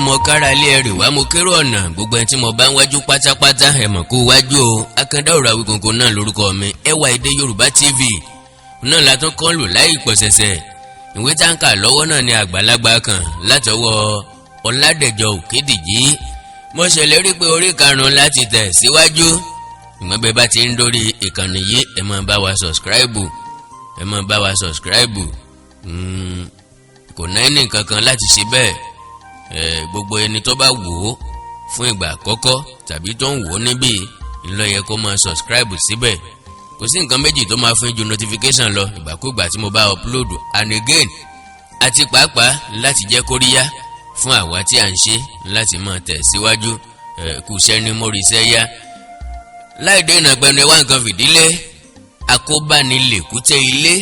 mo kára lé ẹrù wá mo kérò ọ̀nà gbogbo ẹni tí mo bá ń wájú pátápátá ẹ mọ̀ kó wájú o. Akanda Ọ̀rọ̀ Awikonko náà lórúkọ mi. Ẹwà Èdè Yorùbá TV náà la tún kọ́ lò láì pọ̀sẹ̀sẹ̀. Ìwé táǹkà lọ́wọ́ náà ni àgbàlagbà kan látọwọ́ Ọládẹ̀jọ Òkédìjí. Mo ṣèlérí pé orí karùn-ún láti tẹ̀ síwájú. Ìmọ̀ bẹ́ẹ̀ bá ti ń dórí ìkànnì yìí ẹ máa bá wa subscribe. Kò náà ní kankan láti ṣe bẹ́ẹ̀. Gbogbo ẹni tó bá wò ó fún ìgbà àkọ́kọ́ tàbí tó ń wò ó níbí ńlọ yẹ kó máa subscribe síbẹ̀. Kò sí nǹkan méjì tó máa fún ju notification lọ ìgbàkúgbà tí mo bá upload and again àti pàápàá láti jẹ́ kóríyá fún àwa tí à ń ṣe láti máa tẹ̀ síwájú. Kù sẹ́ni móríṣẹ́ yá. Láì dènà gbẹnu ẹwà nǹkan fìdílé. Akóbánilèkúté ilé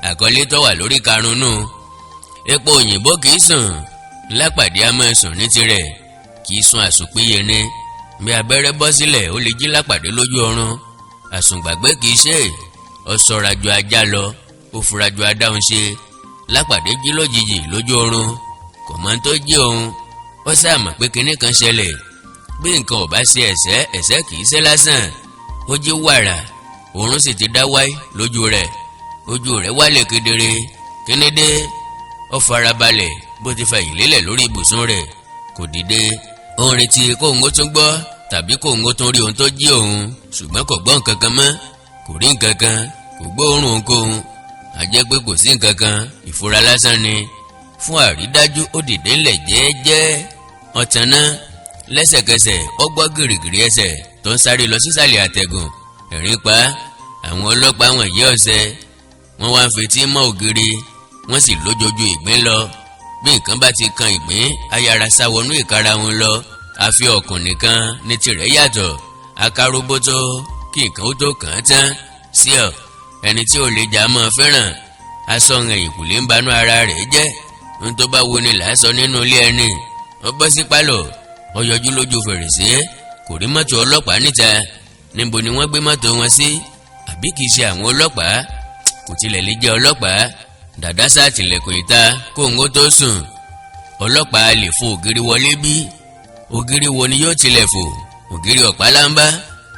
àkọlé tó wà lórí karùn-ún. Epo òyìnbó kìí sùn lápàdé a máa sùn ní tirẹ̀ kìí sùn àsùnpìyẹ ni. Bí abẹ́rẹ́ bọ́ sílẹ̀ ó lè jí lápàdé lójú oorun. Àsùngbàgbé kìí ṣe ọ̀sọ̀ra ju ajá lọ ó fura ju adáhùn ṣe. Lápàdé jí lójijì lójú oorun kò mọ tó jí òun. Ó sàmọ̀ pé kinní kan ṣẹlẹ̀. Bí nǹkan ò bá ṣe ẹ̀ṣẹ̀ kìí ṣe lásán. Ó jí wàrà oorun sì ti dá wáyé lójú rẹ̀. Ojú rẹ̀ wálẹ̀ kedere. Kíni dé? Ó farabalẹ̀ bó ti fa ìlélẹ̀ lórí ibùsùn rẹ̀ kò dìde. Ó ń retí kóun ó tún gbọ́ tàbí kóun ó tún rí ohun tó jí òun ṣùgbọ́n kò gbọ́ nǹkan kan mọ́, kò rí nǹkan kan, kò gbóòórùn ohunkóhun. A jẹ́ pé kò sí nǹkan kan, ìfura lásán ni. Fún àrídájú ó dìde ńlẹ̀ jẹ́ẹ́jẹ́. Ọ̀tàn náà lẹ́sẹ̀kẹsẹ̀ ó gbọ́ gìrìgìrì ẹsẹ̀ tó ń sáré lọ sísàlẹ̀ àtẹ̀gùn. Ẹ̀rín pa àwọn ọlọ́pàá wọ̀nyí ọ̀sẹ̀ wọ́n wá ń fetí mọ́ ògiri wọ́n sì lójoojú ìgbín lọ. Bí nǹkan bá ti kan ìgbín ayára sá wọnú ìkara wọn lọ. Àfi ọ̀kùn nìkan ní tirẹ̀ yàtọ̀. Akaroboto kí nǹkan ó tó kàn án tán. Sí ọ ẹni tí ò lè jà mọ́ fẹ́ràn. Asọ̀ràn ìkùlé ń banú ara rẹ̀ jẹ́. Ohun tó bá wo ni là á sọ nínú ilé ẹni. Ó bọ́ sí pálọ̀ ó yọjú lójú fèrèsé kò rí mọ́tò ọlọ́pàá níta. Níbo ni wọ́n gbé mọ́tò wọn sí? Àbí kìí ṣe àwọn ọlọ́pàá? Kò tilẹ̀ lè jẹ́ ọlọ́pàá. Dàdá sá tilẹ̀kùn ìta kóun ó tó sùn. Ọlọ́pàá lè fo ògiri wọlé bí? Ògiri wo ni yóò tilẹ̀ fò? Ògiri ọ̀pálámbá.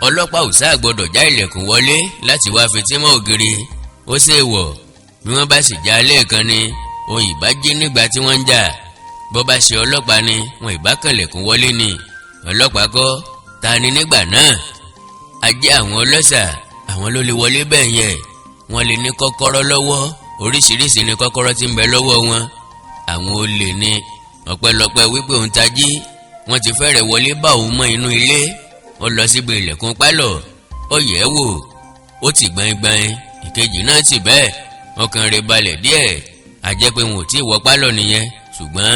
Ọlọ́pàá ò sáà gbọdọ̀ já ilẹ̀kùn wọlé láti wá fetí mọ́ ògiri. Ó ṣe wọ̀ bí wọ́n bá sì já lẹ́ẹ̀kan ni òun ìbá jí nígbà tí wọ́n ń jà. Bọ́ bá ṣe ọlọ́pàá ni wọn ìbá kànlẹ̀kùn wọlé ni. Ọlọ́pàá kọ́ ta ni nígbà náà? Ajé àwọn ọlọ́ṣà àwọn ló lè wọlé bẹ́ẹ̀ yẹn. Wọ́n lè ní kọ́kọ́rọ́ lọ́wọ́. Oríṣiríṣi ni kọ́kọ́rọ́ tí ń bẹ lọ́wọ́ wọn. Àwọn olè ni ọpẹ́lọpẹ́ wípé òun tají. Wọ́n ti fẹ́rẹ̀ wọlé bá òun mọ́ inú ilé. Ó lọ síbi ilẹ̀kùn pálọ̀ ó yẹ̀ ẹ́ wò ó ti gbain-gbain. Ìkejì náà ti bẹ́ẹ̀. Ọkàn rẹ̀ balẹ̀ díẹ̀. A jẹ́ pé wọn ò tí ì wọ pálọ̀ nìyẹn. Ṣùgbọ́n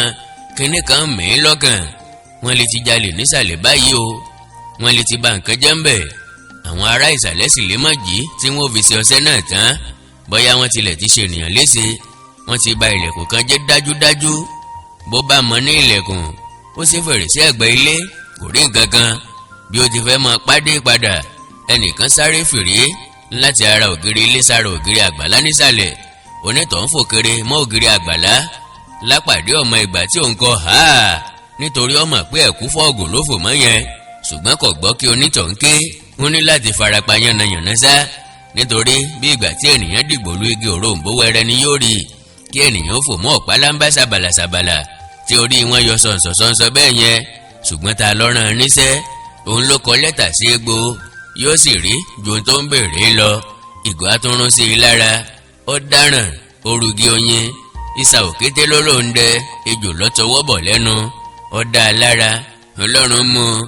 kinní kan mìín lọ́kàn. Wọ́n lè ti jalè nísàlẹ̀ báyìí o. Wọ́n lè ti ba nǹkan jẹ́ ń bẹ̀. Àwọn ará ìsàlẹ̀ sì lè má jí tí wọ́n fi ṣe ọṣẹ́ náà tán. Bóyá wọ́n tilẹ̀ ti ṣe ènìyàn léṣe. Wọ́n ti ba ilẹ̀kùn kan jẹ́ dájúdájú. Bó bá mọ ní ilẹ̀kùn ó sì fèrèsé ẹ̀gbẹ́ ilé kò rí nǹkan kan. Bí ó ti fẹ́ mọ pàdé padà ẹnìkan sáré fìrí láti ara ògiri ilé sára ògiri àgbàlá nísàlẹ̀. Onítọ̀hún fò kéré mọ́ ògiri àgbàlá. Lápàdé ọmọ ìgbà tí òun kọ háà nítorí ọmọ pé ẹ̀kú fọ́ọ̀gùn ló fò mọ́ yẹn. Ṣùgbọ́n kò gbọ́ kí onítọ̀hún ké. Wọ́n ní láti farapa yánnayànna sá. Nítorí bí ìgbà tí ènìyàn dìgbò lu igi òrombó wẹrẹ ni yóò rí. Kí ènìyàn fò mọ́ ọ̀pálámbá sàbàlàsàbàlà tí orí wọn yọ sọ̀nsọ̀sọ̀nsọ bẹ́ẹ̀ yẹn. Ṣùgbọ́n ta ló rán níṣẹ́? Òun ló kọ lẹ́tà sí egbò. Yóò sì rí ju ohun tó ń béèrè lọ. Ìgò atúnrún sí i lára. Ó dáràn orugi oyin. Ìsà òkété ló ló ń dẹ ejò lọ́tọwọ́ bọ̀ lẹ́nu. Ó dá a lára. Ọlọ́run mú un.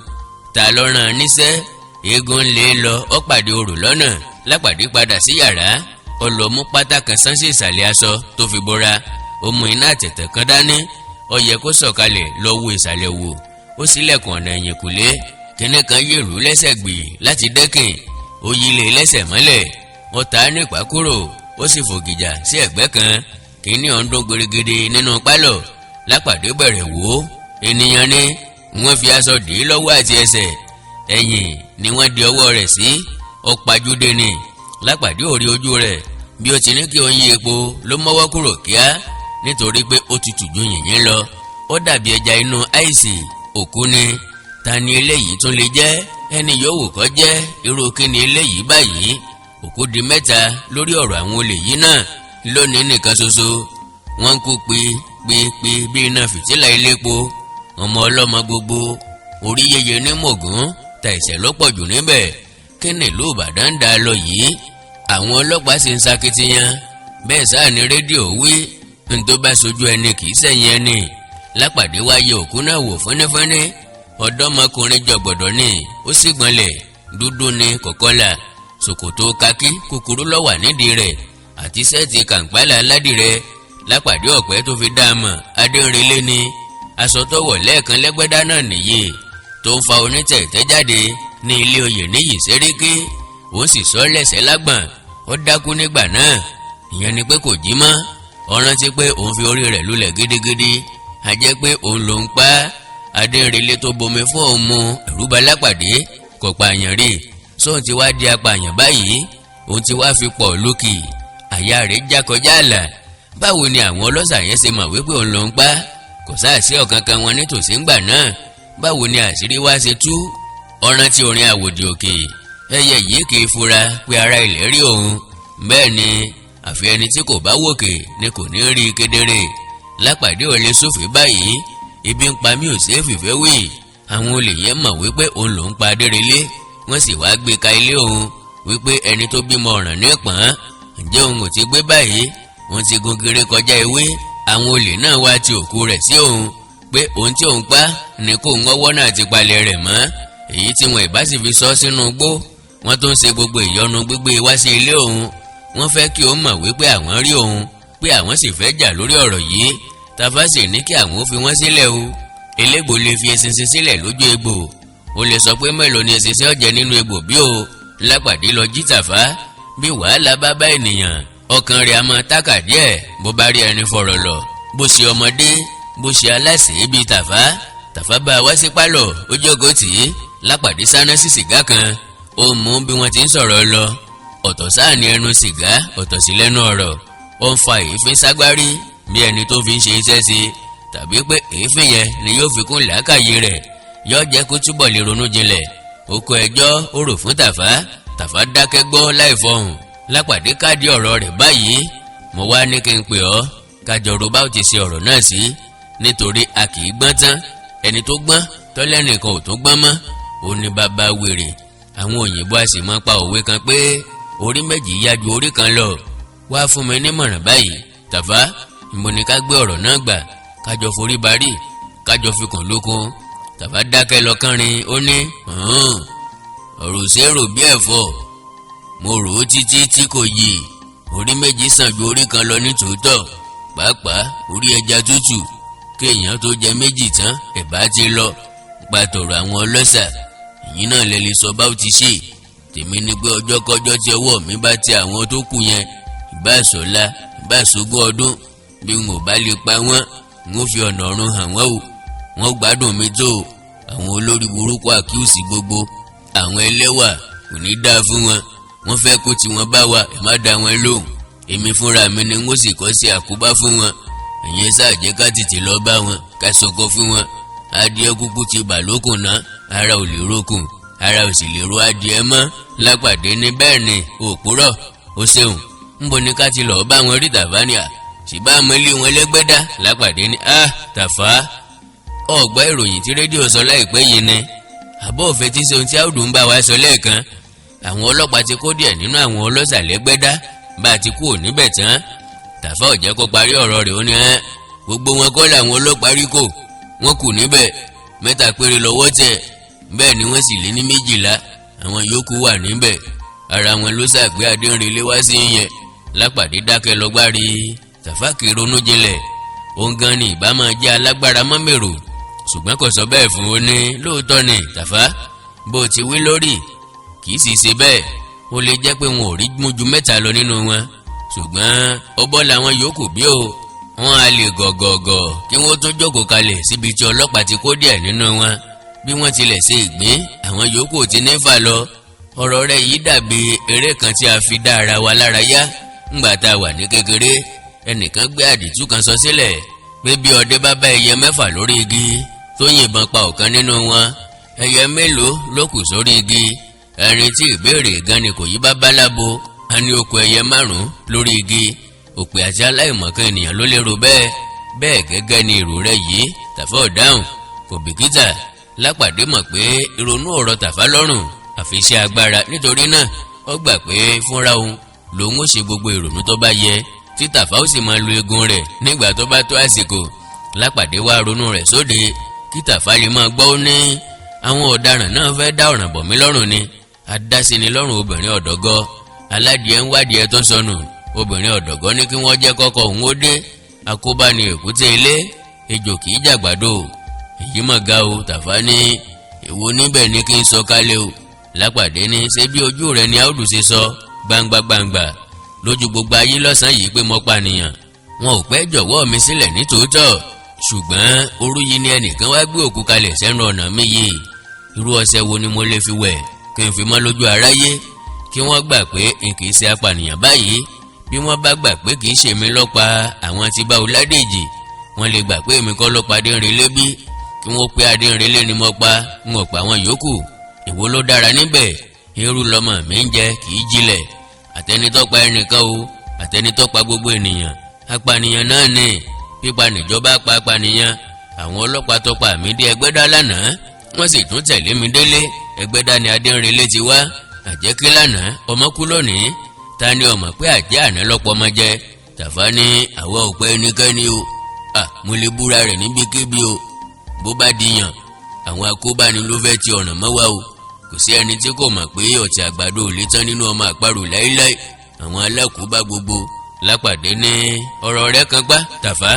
Ta ló rán níṣẹ́? Eégún lé lọ ó pàdé orò lọ́nà. Lápàdé padà sí yàrá. Ó lọ mú pátá kan sán sí ìsàlẹ̀ aṣọ tó fi bora. Ó mú iná àtẹ̀tẹ̀ kan dání. Ó yẹ kó sọ̀kalẹ̀ lọ wo ìsàlẹ̀ wò. Ó ṣílẹ̀kùn ọ̀nà ẹ̀yìnkùlé. Kíní kan yèrú lẹ́sẹ̀ gbì láti dẹ́kìn. Ó yí lé lẹ́sẹ̀ mọ́lẹ̀. Ó ta á nípa kúrò. Ó sì fògìjà sí ẹ̀gbẹ́ kan. Kíní ọ̀hún dún gbèrègèdè nínú pálọ̀. Lápàdé bẹ̀rẹ̀ wò ó. Ènìyàn ni wọ́n fi aṣọ dè é lọ́wọ́ àti ẹsẹ̀. Ẹ̀yìn ni wọ́n di ọwọ́ rẹ̀ sí. Ó pajúdé ni. Lápàdé ò rí ojú rẹ̀. Bí ó ti ní kí òun yí epo ló mọ́wọ́ kúrò kíá. nítorí pé ó tutù ju yìnyín lọ, ó dàbí ẹja inú àìsì. Òkú ni. Ta ni eléyìí tún lè jẹ́? Ẹni yòówù kó jẹ́, irú kí ni eléyìí báyìí? Òkú di mẹ́ta lórí ọ̀rọ̀ àwọn olè yìí náà lónìí nìkan ṣoṣo. Wọ́n ń kú pípípí bí iná fìtílà elépo. Ọmọ ọlọ́mọ gbogbo, orí yeye ní mògún, ta ẹ̀ṣẹ̀ ló pọ̀ jù níbẹ̀. Kí ni ìlú Ìbàdàn ń dá lọ yìí? Àwọn ọlọ́pàá sì ń sakitiyan. Bẹ́ẹ̀ sáà ni rédíò wí, n tó bá sojú ẹni kì í sẹ́yìn ẹni. Lápàdé wá yẹ òkú náà wò fínífíní. Ọ̀dọ́mọkùnrin jọ̀gbọ̀dọ̀ ni, ó sì gbọ̀nlẹ̀, dúdú ni kọ̀kọ́là, ṣòkòtò kakí kúkúrú ló wà nídìí rẹ̀, àti sẹ́ẹ̀tì kàǹpálà aládìrẹ. Lápàdé ọ̀pẹ tó fi dá a mọ̀, Adéǹrelé ni. Aṣọ tó wọ̀ lẹ́ẹ̀kan lẹ́gbẹ́dá náà nìyí, tó ń fa onítẹ̀tẹ̀ jáde ní ilé oyè níyì Sẹ́ríkí. Òun sì sọ lẹ́sẹ̀ lágbọ̀n, ó dákú nígbà náà. Ìyẹn ni pé kò jí mọ́. Ó rántí pé òun fi orí rẹ̀ lulẹ̀ gidigidi, a jẹ́ pé òun ló ń pa á. Adéǹrelé tó bomi fún òun mu, ẹ̀rù bà Lápàdé, kò pààyàn rí. Sóun ti wá di apààyàn báyìí, òun ti wá fi pọ̀ lókì. Àyà rẹ̀ já kọjá àlà. Báwo ni àwọn ọlọ́ṣà yẹn ṣe mọ̀ wípé òun ló ń pa á? Kò sáàsí ọ̀kankan wọn nítòsí ńgbà náà. Báwo ni àṣírí wá ṣe tú? Ó rántí orin Àwòdì Òkè. Ẹyẹ yìí kì í fura pé ara ilẹ̀ rí òun. Bẹ́ẹ̀ ni àfi ẹni tí kò bá wòkè ni kò ní rí kedere. Lápàdé ò lè sófin báyìí. Ebi ń pa mí ò ṣeé fìfẹ́ wé. Àwọn olè yẹn mọ̀ wípé òun ló ń pa Adérelé. Wọ́n sì wá gbé ka ilé òun wípé ẹni tó bímọ ọ̀ràn ní pọ̀n. Ǹjẹ́ òun ò ti gbé báyìí? Òun ti gun gèrè kọjá ewé. Àwọn olè náà wá ti òkú rẹ̀ sí òun pé òun tí òun pa ní kó ń ọwọ́ náà ti palẹ̀ rẹ̀ mọ́. Èyí tí wọn ìbá sì fi sọ sínú igbó. Wọ́n tún ṣe gbogbo ìyọnu gbígbé wá sí ilé òun. Wọ́n fẹ́ kí òun mọ̀ wípé àwọn rí òun, pé àwọn sì fẹ́ jà lórí ọ̀rọ̀ yìí. Tàfá sì ní kí àwọn ó fi wọ́n sílẹ̀ o. Elégbò lè fi eṣinṣin sílẹ̀ lójú egbò. Ó lè sọ pé mélòó ni eṣinṣin ọ̀jẹ̀ nínú egbò bí o. Lápàdé lọ jí Tàfá. Bí wàhálà bá bá ènìyàn, ọkàn rẹ̀ a máa tákà díẹ̀ bó bá rí ẹni fọ̀rọ̀ lọ. Bó ṣe ọmọdé, bó ṣe aláṣẹ bíi Tàfá. Tàfá bá wá sí pálọ̀, ó jókòó tì í. Lápàdé sáná sí sìgá kan. Ó mú bí wọ́n ti ń sọ̀rọ̀ lọ. Ọ̀tọ̀ sáà ní ẹnu sìgá, ọ̀tọ̀ sí lẹ́nu ọ̀rọ̀. Ó ń fa èéfín ságbárí bí ẹni tó fi ń ṣe iṣẹ́ sí, tàbí pé èéfín yẹn ni yóò fi kún làákàyè rẹ̀, yóò jẹ́ kó túbọ̀ lè ronú jinlẹ̀. Ó kó ẹjọ́ ó rò fún Tàfá. Tàfá dákẹ́ gbọ́ láì fọhùn. Lápàdé káàdì ọ̀rọ̀ rẹ̀ báyìí. Mo wá ní kí n pè ọ́ kájọ ro bá ò ti ṣe ọ̀rọ̀ náà sí, nítorí a kì í gbọ́n tán. Ẹni tó gbọ́n tọ́lẹ́nìkan ò tó gbọ́n mọ́. Ó ní bàbá wèrè. Àwọn òyìnbó a sì máa pa òwe kan pé orí méjì yá ju orí kan lọ. Wá fún mi nímọ̀ràn báyìí Tàfá. Mo ní ká gbé ọ̀rọ̀ náà gbà, kájọ forí barí, kájọ fi kàn lókun. Tàfá dákẹ́ lọ́kànrin. Ó ní ọ̀rọ̀ ṣèrò bí ẹ̀fọ́. Mo rò ó títí tí kò yè. Orí méjì sàn ju orí kan lọ ní tòótọ́. Pàápàá orí ẹja tútù. Kéèyàn tó jẹ méjì tán ẹ̀bá ti lọ. Pàtọ̀rọ̀ àwọn ọlọ́ṣà. Èyí náà lè sọ bá ó ti ṣe. Tèmi ni pé ọjọ́ kọjọ́ tí ọwọ́ mi bá ti àwọn tó kù yẹn, ìbá ṣọ̀la, ìbá ṣogún ọdún, bí n ò bá lè pa wọ́n, n ó fi ọ̀nà ọ̀run hàn wọ́n o. Wọ́n gbádùn mi tó. Àwọn olórí burúkú àkíyèsí gbogbo, àwọn ẹlẹ́wà kò ní dáa fún wọn. Wọ́n fẹ́ kó tí wọ́n bá wa, ẹ má dá wọn lóhùn. Èmi fúnra mi ni n ó sì kọ́ sí àkóbá fún wọn. Ẹ̀yin sáà jẹ́ ká tètè lọ bá wọn, ká sọkọ fún wọn. Adìẹ kúkú ti bà lókùn náà, ara ò lè rókùn, ara ò sì lè ro adìẹ mọ́. Lápàdé ní bẹ́ẹ̀ ni òpùrọ̀. Ó ṣeun. Ńbo ni ká ti lọ bá wọn rí Tàfá ni à? Ṣìbá mọ ilé wọn lẹ́gbẹ́dá. Lápàdé ní Tàfá, ọ̀gbọ́ ìròyìn tí rédíò sọ láìpẹ́ yìí ni. Àbọ̀ òfin tí ṣe ohun tí Áùdù ń bá wa sọ lẹ́ẹ̀kan. Àwọn ọlọ́pàá ti kó díẹ̀ nínú àwọn ọlọ́ṣà lẹ́gbẹ́dá. Bá a ti kú ò níbẹ̀ tán. Tàfá ò jẹ́ kó parí ọ̀rọ̀ rẹ̀. Ó ní gbogbo wọn kọ́ làwọn ọlọ́pàá rí kò. Wọ́n kù níbẹ̀. 3 péré lọ́wọ́ tẹ̀. Bẹ́ẹ̀ ni wọ́n sì lé ní 12. Àwọn yòókù wà níbẹ̀. Ara wọn ló ṣàgbé Adéǹrelé wá sí yẹn. Lápàdé dákẹ́ lọ́gbárí. Tàfá kì í ronú jinlẹ̀. Òun gan ni ìbá máa jẹ́ alágbára mọ́mẹ́rò. Ṣùgbọ́n kò sọ bẹ́ẹ̀ fún un. Ní lóòótọ́ ni Tàfá, bó ti wí lórí kì í sì ṣe bẹ́ẹ̀. Ó lè jẹ́ pé wọn ò rí mú ju 3 lọ nínú wọn. Ṣùgbọ́n ọbọ̀ làwọn yòókù bí o. Wọ́n á lè gọ̀gọ̀gọ̀ kí wọ́n tún jókòó kalẹ̀ síbi tí ọlọ́pàá ti kó díẹ̀ nínú wọn. Bí wọ́n tilẹ̀ ṣe ìgbín, àwọn yòókù ti nífà lọ. Ọ̀rọ̀ rẹ̀ yìí dàbí eré kan tí a fi dá ara wa lára yá ńgbà tá a wà ní kékeré. ẹnìkan gbé àdìtú kan sọ sílẹ̀ pé bí ọdẹ bá bá ẹyẹ 6 lórí igi tó yìnbọn pa ọ̀kan nínú wọn, ẹyẹ mélòó ló kù sórí igi? ẹni tí ìbéèrè gan ni kò yí bá bá lábo, a ní ó kù ẹyẹ 5 lórí igi. òpè àti aláìmọ̀kan ènìyàn ló lérò bẹ́ẹ̀ gẹ́gẹ́ ni èrò rẹ̀ yìí. Tàfá ò dáhùn, kò bìkítà. Lápàdé mọ̀ pé ìrònú ọ̀rọ̀ Tàfá lọ́rùn àfi iṣẹ́ agbára, nítorí náà ó gbà pé fúnra òun lòun ó ṣe gbogbo ìrònú tó bá yẹ, tí Tàfá ó sì máa lo eegun rẹ̀ nígbà tó bá tó àsìkò. Lápàdé wá ronú rẹ̀ sóde kí Tàfá lè máa gbọ́. Ó ní àwọn ọ̀daràn náà fẹ́ dá ọ̀ràn bọ̀ mí lọ́rùn ni. Adásíni lọ́rùn obìnrin ọ̀dọ́gọ́, aládìẹ ń wádìí ẹ tó sọnù. Obìnrin ọ̀dọ́gọ́ ní kí wọ́n jẹ́ kọ́kọ́ òun ó dé. Àkóbá ni èkúté ilé, ejò kì í jàgbàdo. Èyí mọ̀ ga o. Tàfá ní èwo níbẹ̀ ni kí n sọ kálẹ̀ o. Lápàdé ní ṣé bí ojú rẹ ni Áùdù ṣe sọ gbangba lójú gbogbo ayé lọ́sàn-án yìí pé mo pànìyàn. Wọn ò pẹ́ jọ̀wọ́ mi sílẹ̀ ní tòótọ́, ṣùgbọ́n òru yìí ni ẹnìkan wá gbé òkú kalẹ̀ sẹ́nu ọ̀nà mi yìí. Irú ọṣẹ wo ni mo lè fi wẹ̀ kí n fi mọ́ lójú aráyé, kí wọ́n gbà pé n kì í ṣe apànìyàn báyìí? Bí wọ́n bá gbà pé kì í ṣe mi ló pa àwọn tí bá Ọládèjì, wọ́n lè gbà pé èmi kọ́ ló pa Adéǹrelé bí? Kí wọ́n pé Adéǹrelé ni mo pa, n ò pa àwọn yòókù. Èwo ló dára níbẹ̀? Irú lọmọ mi ń jẹ kì í jílẹ̀. Àtẹnitọ́ pa ẹnìkan o, àtẹnitọ́ pa gbogbo ènìyàn. Apànìyàn náà ni. Pípa níjọba pa apànìyàn. Àwọn ọlọ́pàá tó pa mí dé Ẹgbẹ́dá lánàá, wọ́n sì tún tẹ̀lé mi délé. Ẹgbẹ́dá ni Adéǹrelé ti wá. Àjẹ́kí lánàá, ọmọ kú lónìí. Ta ni ọmọ pé àjẹ́ àná lọ́pọ̀ ọmọ jẹ? Tàfá ní àwa ò pẹ́ ẹnikẹ́ni o. Mo lè búra rẹ̀ níbikíbi o. Bó bá dìyàn, àwọn akóbáni ló fẹ́ ti ọ̀nà mọ́ wa o. Kò sí ẹni tí kò mọ̀ pé ọ̀tí àgbàdo ò lè tán nínú ọmọ àparò láíláí. Àwọn alákòóbá gbogbo. Lápàdé ní ọ̀rọ̀ rẹ̀ kan gbá Tàfá.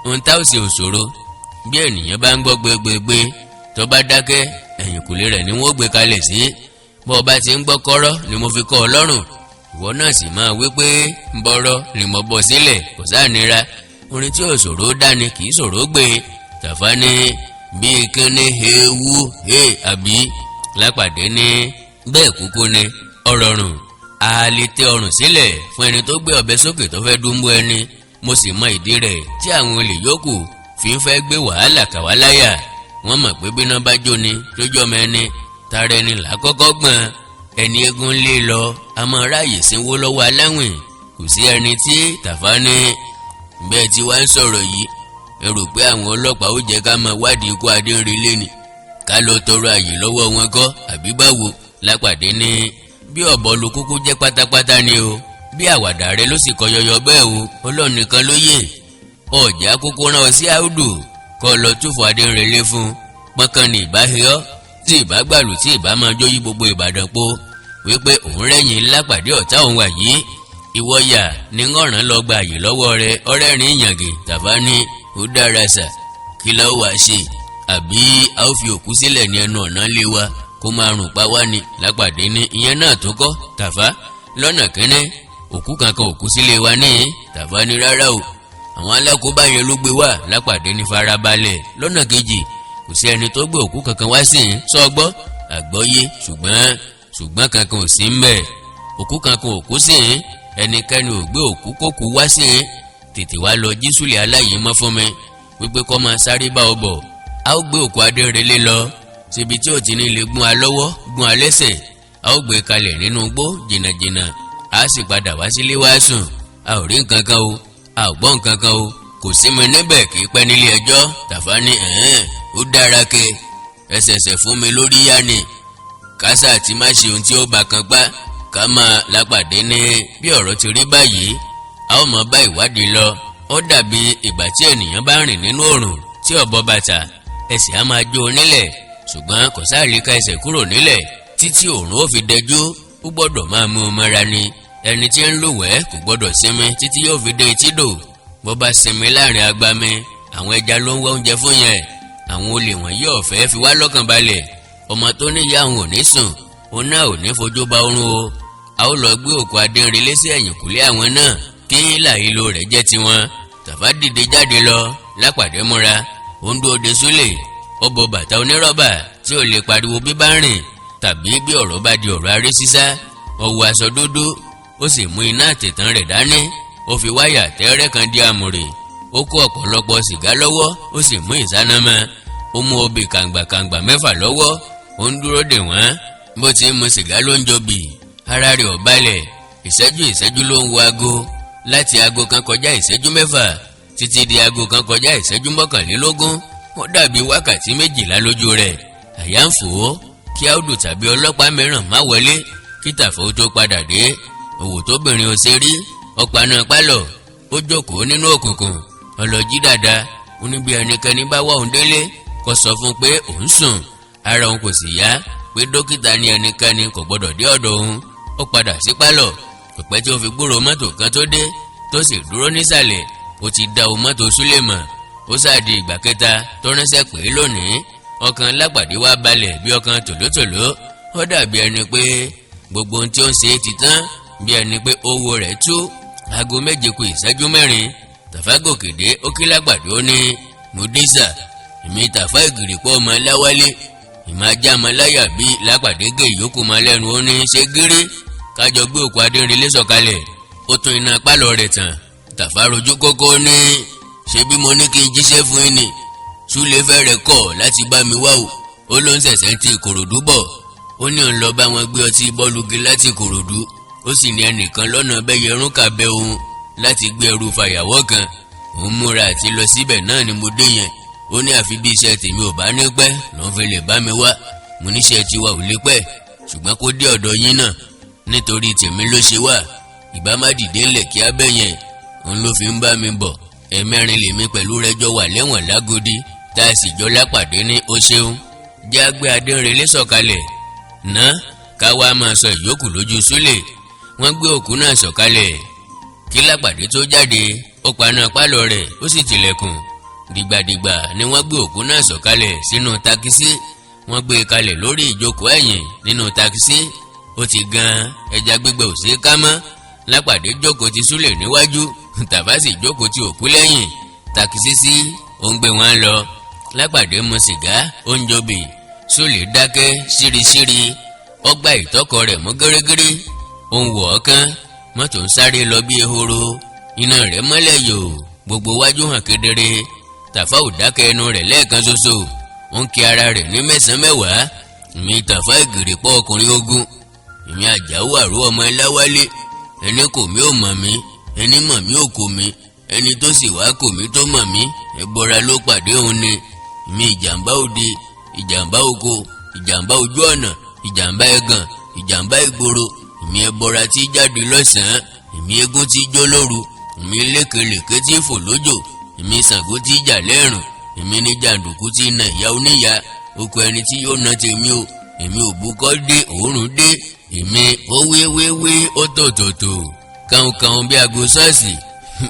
Ohun tá ò sì òṣòro. Bí ènìyàn bá ń gbọ́ gbẹgbẹgbẹ tó bá dákẹ́, ẹ̀yìnkùlé rẹ̀ ni wọ́n gbé kalẹ̀ sí. Bó bá ti ń gbọ́ kọ́rọ́ ni mo fi kọ́ ọ lọ́rùn. Ìwọ náà sì máa wí pé ń bọ́rọ́ ni mo bọ́ sílẹ̀, kò sáà nira. Orin tí òṣòro dání kì í ṣòro gbé. Tàfá ní bí kíní ewu àbí? Lápàdé ní bẹ́ẹ̀ kúkú ni ọ̀rọ̀rùn. A lè tẹ ọrùn sílẹ̀ fún ẹni tó gbé ọ̀bẹ sókè tó fẹ́ dúnbú ẹni. Mo sì mọ ìdí rẹ̀ tí àwọn olè yòókù fi ń fẹ́ gbé wàhálà kàwá láyà. Wọ́n mọ̀ pé bíná bá jóni lójú ọmọ ẹni, tara ẹni là kọ́kọ́ gbọ̀n. Ẹni eégún lé lọ, a máa ráàyè sínwó lọ́wọ́ aláwìn. Kò sí ẹni tí Tàfá ní bẹ́ẹ̀ tí wá ń sọ̀rọ̀ yìí. Ẹ rò pé àwọn ọlọ́pàá ó jẹ́ ká máa wádìí ikú Adéǹrelé ni? Ká lọ tọrọ àyè lọ́wọ́ wọn kọ́ àbí báwo? Lápàdé ní bí ọ̀bọ lu kúkú jẹ́ pátápátá ni o. Bí àwàdà rẹ ló sì kọ yọyọ bẹ́ẹ̀ o. Ọlọ́run nìkan ló yè. Ọ̀jà kúkú rán ọ sí Áùdù kọ́ lọ túfọ̀ Adéǹrelé fún. Pọ́nkán ni ìbá heọ́, tí ìbá gbàlù, tí ìbá máa jó yí gbogbo Ìbàdàn po wípé òun rẹ́yìn Lápàdé ọ̀tá òun wà yìí. Ìwọ yà ní ọ̀ràn lọ gba àyè lọ́wọ́ rẹ. Ọ̀rẹ́rìn ìyàngè. Tàfá ní ó dára sà, kí la ó wá ṣe? Àbí a ó fi òkú sílẹ̀ ní ẹnu ọ̀nà lé wa kó máa rùn pa wá ni? Lápàdé ní ìyẹn náà tó kọ́ Tàfá. Lọ́nà kínní òkú kankan òkú sílé wa ní? Tàfá ní rárá o, àwọn alákòóbá yẹn ló gbé wá. Lápàdé ní farabalẹ̀. Lọ́nà kejì kò sí ẹni tó gbé òkú kankan wá sí i. Sọ gbọ́? Àgbọ́yé. Ṣùgbọ́n kankan ò sí mbẹ̀. Òkú kankan òkú sí i. Ẹnikẹ́ni ò gbé òkú kókú wá sí i. Tètè wá lọ jí Súlè aláyè mọ́ fún mi wípé kó máa sáré bá ọ bọ̀. A ó gbé òkú Adéǹrelé lọ síbi tí ò ti ní lè gún a lọ́wọ́ gún a lẹ́sẹ̀. A ó gbé kalẹ̀ nínú igbó jìnnàjìnnà. A sì padà wá sílé wá sùn. A ò rí nǹkan kan o, a ò gbọ́ nǹkan kan o. Kò sí mi níbẹ̀ kì í pẹ́ nílé ẹjọ́. Tàfá ní ó dára ke, ẹsẹ̀sẹ̀ fún mi lórí yá ni. Kásá àti má ṣe ohun tí ó bá kan gbá ká máa. Lápàdé ní bí ọ̀rọ̀ ti rí báyìí, a ó máa bá ìwádìí lọ. Ó dàbí ìgbà tí ènìyàn bá rìn nínú òrùn tí ó bọ́ bàtà, ẹsẹ̀ á máa jó nílẹ̀, ṣùgbọ́n kò sáàrí ká ẹsẹ̀ kúrò nílẹ̀ títí òòrùn ó fi dẹjú. Ó gbọ́dọ̀ máa mú un mọ́ra ni. Ẹni tí ń lúwẹ̀ẹ́ kò gbọ́dọ̀ sinmi títí yóò fi dé etídò. Bó bá sinmi láàrin agbami, àwọn ẹja ló ń wá oúnjẹ fún yẹn. Àwọn olè wọ̀nyí ọ̀fẹ́ fi wá lọ́kàn balẹ̀. Ọmọ tó níyà òun ò ní sùn, òun náà ò ní fojú ba oorun o. A ó lọ gbé òkú Adéǹrelé sí ẹ̀yìnkùlé àwọn náà kí làhílò rẹ̀ jẹ́ tiwọn. Tàfá dìde jáde lọ. Lápàdé múra. Ó ń dúró de Súlè. Ó bọ bàtà onírọ́bà tí ò lè pariwo bí bá rìn tàbí bí ọ̀rọ̀ bá di ọ̀rọ̀ aré sísá. Ó wọ aṣọ dúdú, ó sì mú iná àtẹ̀tàn rẹ̀ dání. ó fi wáyà tẹ́rẹ́ kan di àmùrè, ó kó ọ̀pọ̀lọpọ̀ sìgá lọ́wọ́, ó sì mú ìsáná mọ́, ó mú obì kàǹgbàkàǹgbà 6 lọ́wọ́, ó ń dúró dè wọ́n. Bó ti ń mu sìgá ló ń jobì, ara rẹ̀ ò balẹ̀, ìṣẹ́jú ló ń wo aago, láti aago kan kọjá ìṣẹ́jú 6 títí di aago kan kọjá ìṣẹ́jú 21. Ó dàbí wákàtí 12 lójú rẹ̀. Àyà ń fò ó kí Áùdù tàbí ọlọ́pàá mìíràn má wọlé kí Tàfà ó tó padà dé. Òwò tóbìnrin ò ṣe rí, ọ̀paná pálọ̀, ó jókòó nínú òkùnkùn, ọlọ́jí dáadáa, ó ní bí ẹnikẹ́ni bá wá òun délé kó sọ fún pé òun sùn, ara òun kò sì yá, pé dókítà ní ẹnikẹ́ni kò gbọdọ̀ dé ọ̀dọ̀ òun. Ó padà sí pálọ̀, kò pẹ́ tí ó fi gbúròó mọ́tò kan tó dé, tó sì dúró nísàlẹ̀. Ó ti dá o mọ́tò Súlè mọ̀. Ó sáàdì ìgbà kẹta tó ránṣẹ́ pé lónìí, ọkàn Lápàdé wá balẹ̀ bí ọkàn tòlótòló. Ó dàbí ẹni pé gbogbo ohun tí ó ń ṣe ti tán, bí ẹni pé owó rẹ̀ tú. Aago 7 kù ìṣẹ́jú 4, Tàfà gòkè dé, ó kí Lápàdé, ó ní, mo dé sà, èmi Tàfà Ìgìrìpọ̀ ọmọ Láwálé, ìmọ̀ ajá ọmọ láyà bí. Lápàdé gé ìyókù mọ́ lẹ́nu, ó ní, ṣe gírí kájọ gbé òkú Adérinlé sọ̀kalẹ̀. Ó tún iná pálọ̀ rẹ̀ tàn. Tàfà rojú kókó, ní, ṣe bí mo ní kí n jíṣẹ́ fún yín ni, Súlè fẹ́rẹ̀ kọ̀ láti bá mi wá o. Ó ló ń ṣẹ̀ṣẹ̀ ti Ìkòròdú bọ̀, ó ní òun lọ bá wọn gbé ọtí bọ́ọ̀lùgì láti Ìkòròdú, ó sì ní ẹnìkan lọ́nà Bẹ́yẹrún kàbẹ́ òun láti gbé ẹrù fàyàwọ́ kan. Òun múra àti lọ síbẹ̀ náà ni mo dé yẹn. Ó ní àfi bí iṣẹ́ tèmi ò bá ní pẹ́ lọ́n fi lè bá mi wá. Mo níṣẹ́ tiwa ò lè pẹ́, ṣùgbọ́n kó dé ọ̀dọ̀ yín náà, nítorí tèmi ló ṣe wà. Ìbá má dìde ńlẹ̀ kí á bẹ́ yẹn, òun ló fi ń bá mi bọ̀. Ẹ̀mẹ́rin lèmi pẹ̀lú rẹ̀ jọ wà lẹ́wọ̀n l'Ágòdì, tá a sì jọ Lápàdé ní ó ṣeun. Jẹ́ á gbé Adérinlé sọ̀kalẹ̀ ná, ká wá máa sọ ìyókù lójú Súlè. Wọ́n gbé òkú náà sọ̀kalẹ̀. Kí Lápàdé tó jáde, ó paná pálọ̀ rẹ̀, ó sì tilẹ̀kùn. Dìgbàdìgbà ni wọ́n gbé òkú náà sọ̀kalẹ̀ sínú takisí. Wọ́n gbé e kalẹ̀ lórí ìjókòó ẹ̀yìn nínú takisí. Ó ti gan ẹja gbígbẹ ò ṣeé ká mọ́. Lápàdé jókòó ti Súlè níwájú, Tàfà sì jókòó ti òkú lẹ́yìn. Takisí sí, ó ń gbé wọn lọ. Lápàdé mu sìgá, ó ń jobì. Súlè dákẹ́ ṣíríṣírí. Ó gbá ìtọ́kọ rẹ̀ mú gírígírí. Ó ń wọ̀ ọ́kán, mọ́tò ń sáré lọ bí ehoro. Iná rẹ̀ mọ́lẹ̀ yòò, gbogbo wájú hàn kedere. Tàfà ò dákẹ́ ẹnu rẹ̀ lẹ́ẹ̀kan ṣoṣo. Ó ń kí ara rẹ̀ ní 9-10. Èmi Tàfà Ìgìrìpọ̀ ọkùnrin ogun, èmi Àjàó Àrò ọmọ Láwálé. Ẹni kò mí ò mọ̀ mí, ẹni mọ̀ mí ò kò mí, ẹni tó sì wá kò mí tó mọ̀ mí, ẹbọra ló pàdé òun ni. Èmi ìjàmbá òde, ìjàmbá oko, ìjàmbá ojú ọ̀nà, ìjàmbá ẹ̀gàn, ìjàmbá ìgboro. Èmi ẹbọra tí jáde lọ́sàn-án, èmi eégún tí jó lóru, èmi lékelèké tí fò lójò, èmi Ṣàngó tí jà lẹ́rùn, èmi ní jàǹdùkú tí na ìyá oníyà, oko ẹni tí yóò na tèmi o. Èmi òbúkọ́ dé, òórùn dé, èmi ó wéwéwé, ó tòtòtò, kàùnkàùn bí aago ṣọ́ọ̀ṣì,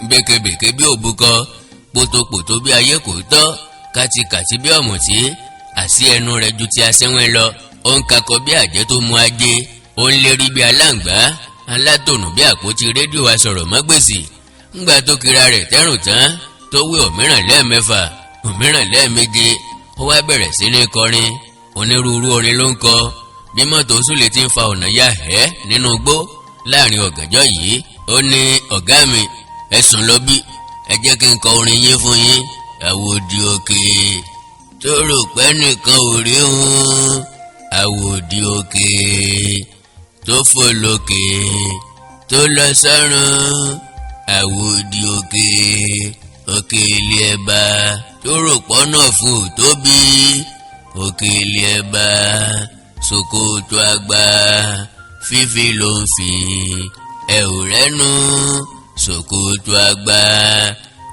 bẹ́kẹ̀bẹ̀kẹ̀ bí òbúkọ́, pòtòpòtò bí ayé kò tọ́, kàtìkàtì bí ọ̀mùtí. Àsí ẹnu rẹ̀ ju ti aṣẹ́wẹ́ lọ. Ó ń kakọ bí àjẹ́ tó mú ajé. Ó ń lérí bí aláǹgbá, alátònù bí àpótí rédíò asọ̀rọ̀ mọ́gbèsì. Ńgbà tó kira rẹ̀ tẹ́rùn tán, tó wí òmíràn lẹ́ẹ̀mẹ́fà, òmíràn lẹ́ẹ̀méje. Ó wá bẹ̀rẹ̀ sí ní kọrin. Onírúurú orin ló ń kọ. Bí mọ́tò Súlè ti ń fa ọ̀nà ya ẹ́ nínú igbó láàrin ọ̀gànjọ́ yìí, ó ní, ọ̀gá mi, ẹ sùn lọ bí, ẹ jẹ́ kí n kọ orin yín fún yín. Àwòdì òkè tó rò pé nìkan ò rí hun, àwòdì òkè tó fò lókè tó lọ sọ́run, àwòdì òkè, òkè ilé ẹ̀bà tó rò pọ́nà fún òtóbi, òkè ilé ẹ̀bà ṣòkòtò àgbà fífi ló ń fi, ẹ ò rẹ́nu ṣòkòtò àgbà.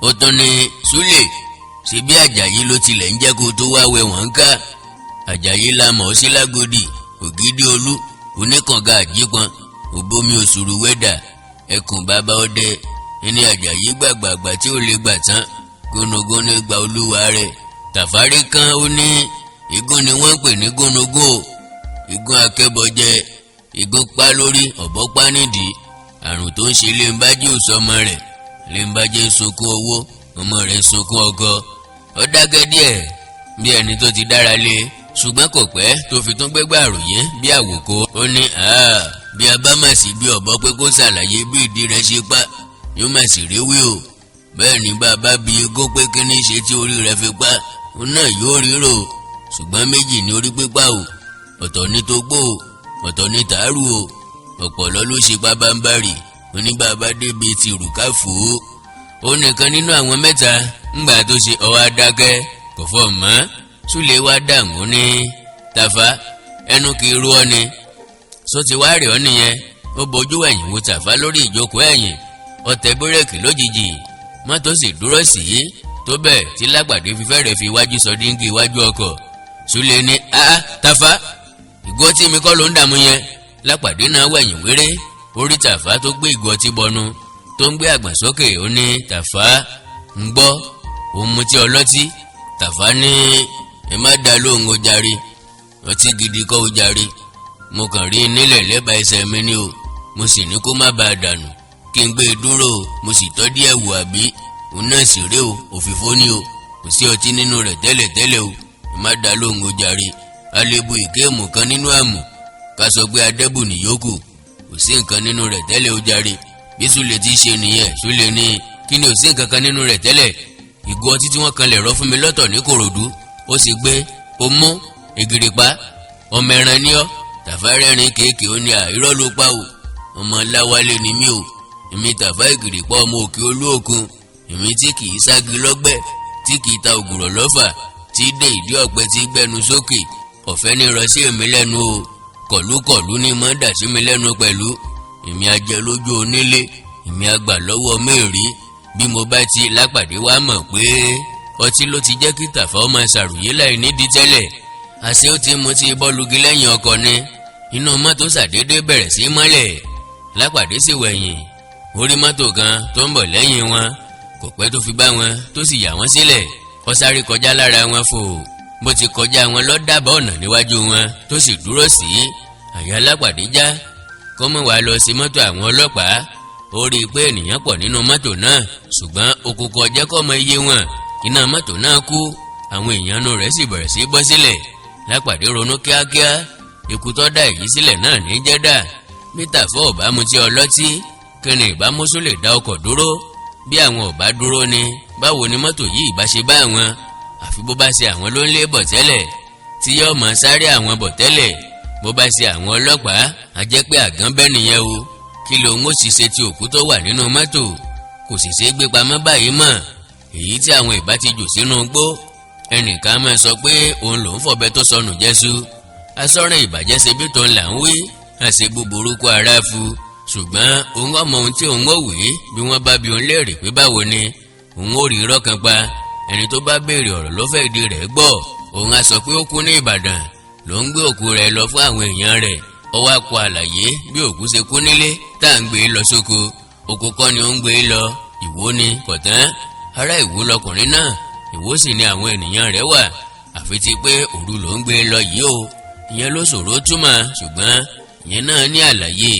Ó tún ní, Súlè, ṣe bí Àjàyí ló tilẹ̀ ń jẹ́ kó tó wá wẹ̀ wọ́n ká. Àjàyí la mọ̀ ọ́ sí l'Ágòdì, ògidì olú, oníkànga àjípọn, òbomi òṣùrù wẹ́dà, ẹkùn bàbá ọdẹ. Ẹni Àjàyí gbàgbàgbà tí ò lè gbà tán, gónogón ní gba olúwa rẹ̀. Tàfárí kan, ó ní, igún ni wọ́n ń pè ní gónogón o. Igún akẹ́bọjẹ, igún pa lórí, ọ̀bọ pa nídìí. Àrùn tó ń ṣe Léńbájí ò sọmọ rẹ̀. Léńbájí ń sunkún owó, ọmọ rẹ̀ sunkún ọkọ. Ó dákẹ́ díẹ̀ bí ẹni tó ti dára lé, ṣùgbọ́n kò pẹ́ tó fi tún gbégbá àròyé bí àwòkó. Ó ní, bí a bá mà sí bí ọ̀bọ pé kó ṣàlàyé bí ìdí rẹ̀ ṣe pa, yóò má sì ríwí o. bẹ́ẹ̀ ni bàbá bi egún pé kí ní ṣe tí orí rẹ̀ fi pa òun náà yóò ríro. ṣùgbọ́n méjì ní orí pípa o, ọ̀tọ̀ ní togbó o, ọ̀tọ̀ ní tàárù o. ọ̀pọ̀lọ́ ló ṣe pabambarì oníbàbá débi ti rùkà fò ó. ó nìkan nínú àwọn mẹ́ta ńgbà tó ṣe ọwọ́ adákẹ́ kò fọ́ mọ́. Súlè wá dààmú ní Tàfà ẹnu kì í ru ọ ni. só ti wá rẹ̀ ọ́ nìyẹn. ó bojú ẹ̀yìn wo Tàfà lórí ìjókòó ẹ̀yìn. ó tẹ bírèkì lójijì mọ́tò sì dúró sí i tó bẹ́ẹ̀ tí Lápàdé fi fẹ́rẹ̀ fi iwájú sọ díngì iwájú ọkọ̀. Súlè ní Tàfà ìgò ọtí mi kọ́ ló ń dààmú yẹn. Lápàdé náà wẹ̀yìn wéré orí Tàfà tó gbé ìgò ọtí bọnu tó ń gbé àgbọ̀n sókè. ó ní Tàfà ń gbọ́ òun mutí ọlọ́tí. Tàfà ní ẹ má dá lóhùn ó jàre, ọtí gidi kọ́ ó jàre. mo kàn rí nílẹ̀ lẹ́bàá ẹsẹ̀ mi ni o, mo sì ní kó má bàa dànù kí n gbé e dúró o. mo sì tọ́ díẹ̀ wò àbí òun náà sì ré o, òfìfo ni o, kò sí ọtí nínú rẹ̀ tẹ́lẹ̀tẹ́lẹ̀ o. ẹ má dá lóhùn ó jàre. àlebu ìkéèmù kan nínú àmù ká sọ pé adẹ́bù nìyókù, kò sí nǹkan nínú rẹ̀ tẹ́lẹ̀ ó jàre. bí Súlè ti ṣe nìyẹn. Súlè ní kí ni ò sí nǹkan kan nínú rẹ̀ tẹ́lẹ̀. ìgò ọtí tí wọ́n kan lè rọ́ fún mi lọ́tọ̀ ní Kòròdú ó sì gbé ó mú ìgìrìpá ọmọ ẹran ní ọ́. Tàfà rẹ́rìn kéèké ó ní irọ́ ló pa o, ọmọ Láwálé ni mí o. èmi Tàfà ìgìrìpá ọmọ Òkè Olúòkun, èmi tí kì í sági lọ́gbẹ́, tí kì í ta ògùrọ̀ lọ́fà, tí dé ìdí ọ̀pẹ tí gbẹnu sókè. ọ̀fẹ́ ní rọ sí èmi lẹ́nu o, kọ̀lúkọ̀lú ní mọ́ dà sí mi lẹ́nu pẹ̀lú. èmi ajẹ lójú onílé, èmi àgbà lọ́wọ́ mẹ́rí. bí mo bá ti Lápàdé wá mọ̀ pé ọtí ló ti jẹ́ kí Tàfà ọmọ ṣàròyé láì nídìí tẹ́lẹ̀. àṣé ó ti mutí bọ́ọ̀lùgì lẹ́yìn ọkọ̀ ni. inú mọ́tò ṣàdédé bẹ̀rẹ̀ sí mọ́lẹ̀. Lápàdé sì wẹ̀yìn ó rí mọ́tò kan tó ń bọ̀ lẹ́yìn wọn. kò pẹ́ tó fi bá wọn tó sì yà wọ́n sílẹ̀. ó sáré kọjá lára wọn fò. bó ti kọjá wọn lọ dábàá ọ̀nà níwájú wọn tó sì dúró sí. àyà Lápàdé já kó mọ̀ wá lọ sí mọ́tò àwọn ọlọ́pàá. ó rí i pé ènìyàn pọ̀ nínú mọ́tò náà ṣùgbọ́n òkùnkùn ọjẹ́ kọ́ mọ iye wọn. iná mọ́tò náà kú, àwọn èèyàn inú rẹ̀ sì bẹ̀rẹ̀ sí bọ́ sílẹ̀. Lápàdé ronú kíákíá, ikú tó dá èyí sílẹ̀ náà ní jẹ́dà. bí Tàfà ò bá mutí ọlọ́tí kí ni ìbámu Súlè dá ọkọ̀ dúró. bí àwọn ò bá dúró ni báwo ni mọ́tò yìí ìbá ṣe bá àwọn. àfi bó bá ṣe àwọn ló ń lé bọ̀ tẹ́lẹ̀ tí yóò mọ̀ sáré àwọn bọ̀ tẹ́lẹ̀. bó bá ṣe àwọn ọlọ́pàá á jẹ́ pé àgán bẹ́ nìyẹn o. kí lòun ó sì ṣe tí òkú tó wà nínú mọ́tò kò sì ṣe é gbé pamọ́ báyìí mọ́. èyí tí àwọn ìbá ti jù sínú igbó. ẹnìkan máa sọ pé òun lòún fọ̀bẹ tó sọnù jẹ́sú. asọ́rẹ́ ìbàjẹ́ ṣe bí tó ń là ń wí, àṣẹ búburú kó ara fu. ṣùgbọ́n òun ọmọ ohun tí òun ó wí bí wọ́n bá bi òun léèrè pé báwo ni òun ó rí irọ́ kan pa. ẹni tó bá béèrè ọ̀rọ̀ ló fẹ́ ìdí rẹ̀ gbọ́. òun á sọ pé ó kú ní Ìbàdàn, ló ń gbé òkú rẹ̀ lọ fún àwọn èèyàn rẹ̀. ó wá kọ àlàyé bí òkú ṣe kú nílé tá à ń gbé lọ sóko. oko kọ́ ni ó ń gbé lọ, Ìwó ni kọ̀tán. ará Ìwó lọkùnrin náà, Ìwó sì ni àwọn ènìyàn rẹ̀ wà. àfi ti pé òru ló ń gbé lọ yìí o. ìyẹn ló ṣòro túmọ̀, ṣùgbọ́n ìyẹn náà ní àlàyé.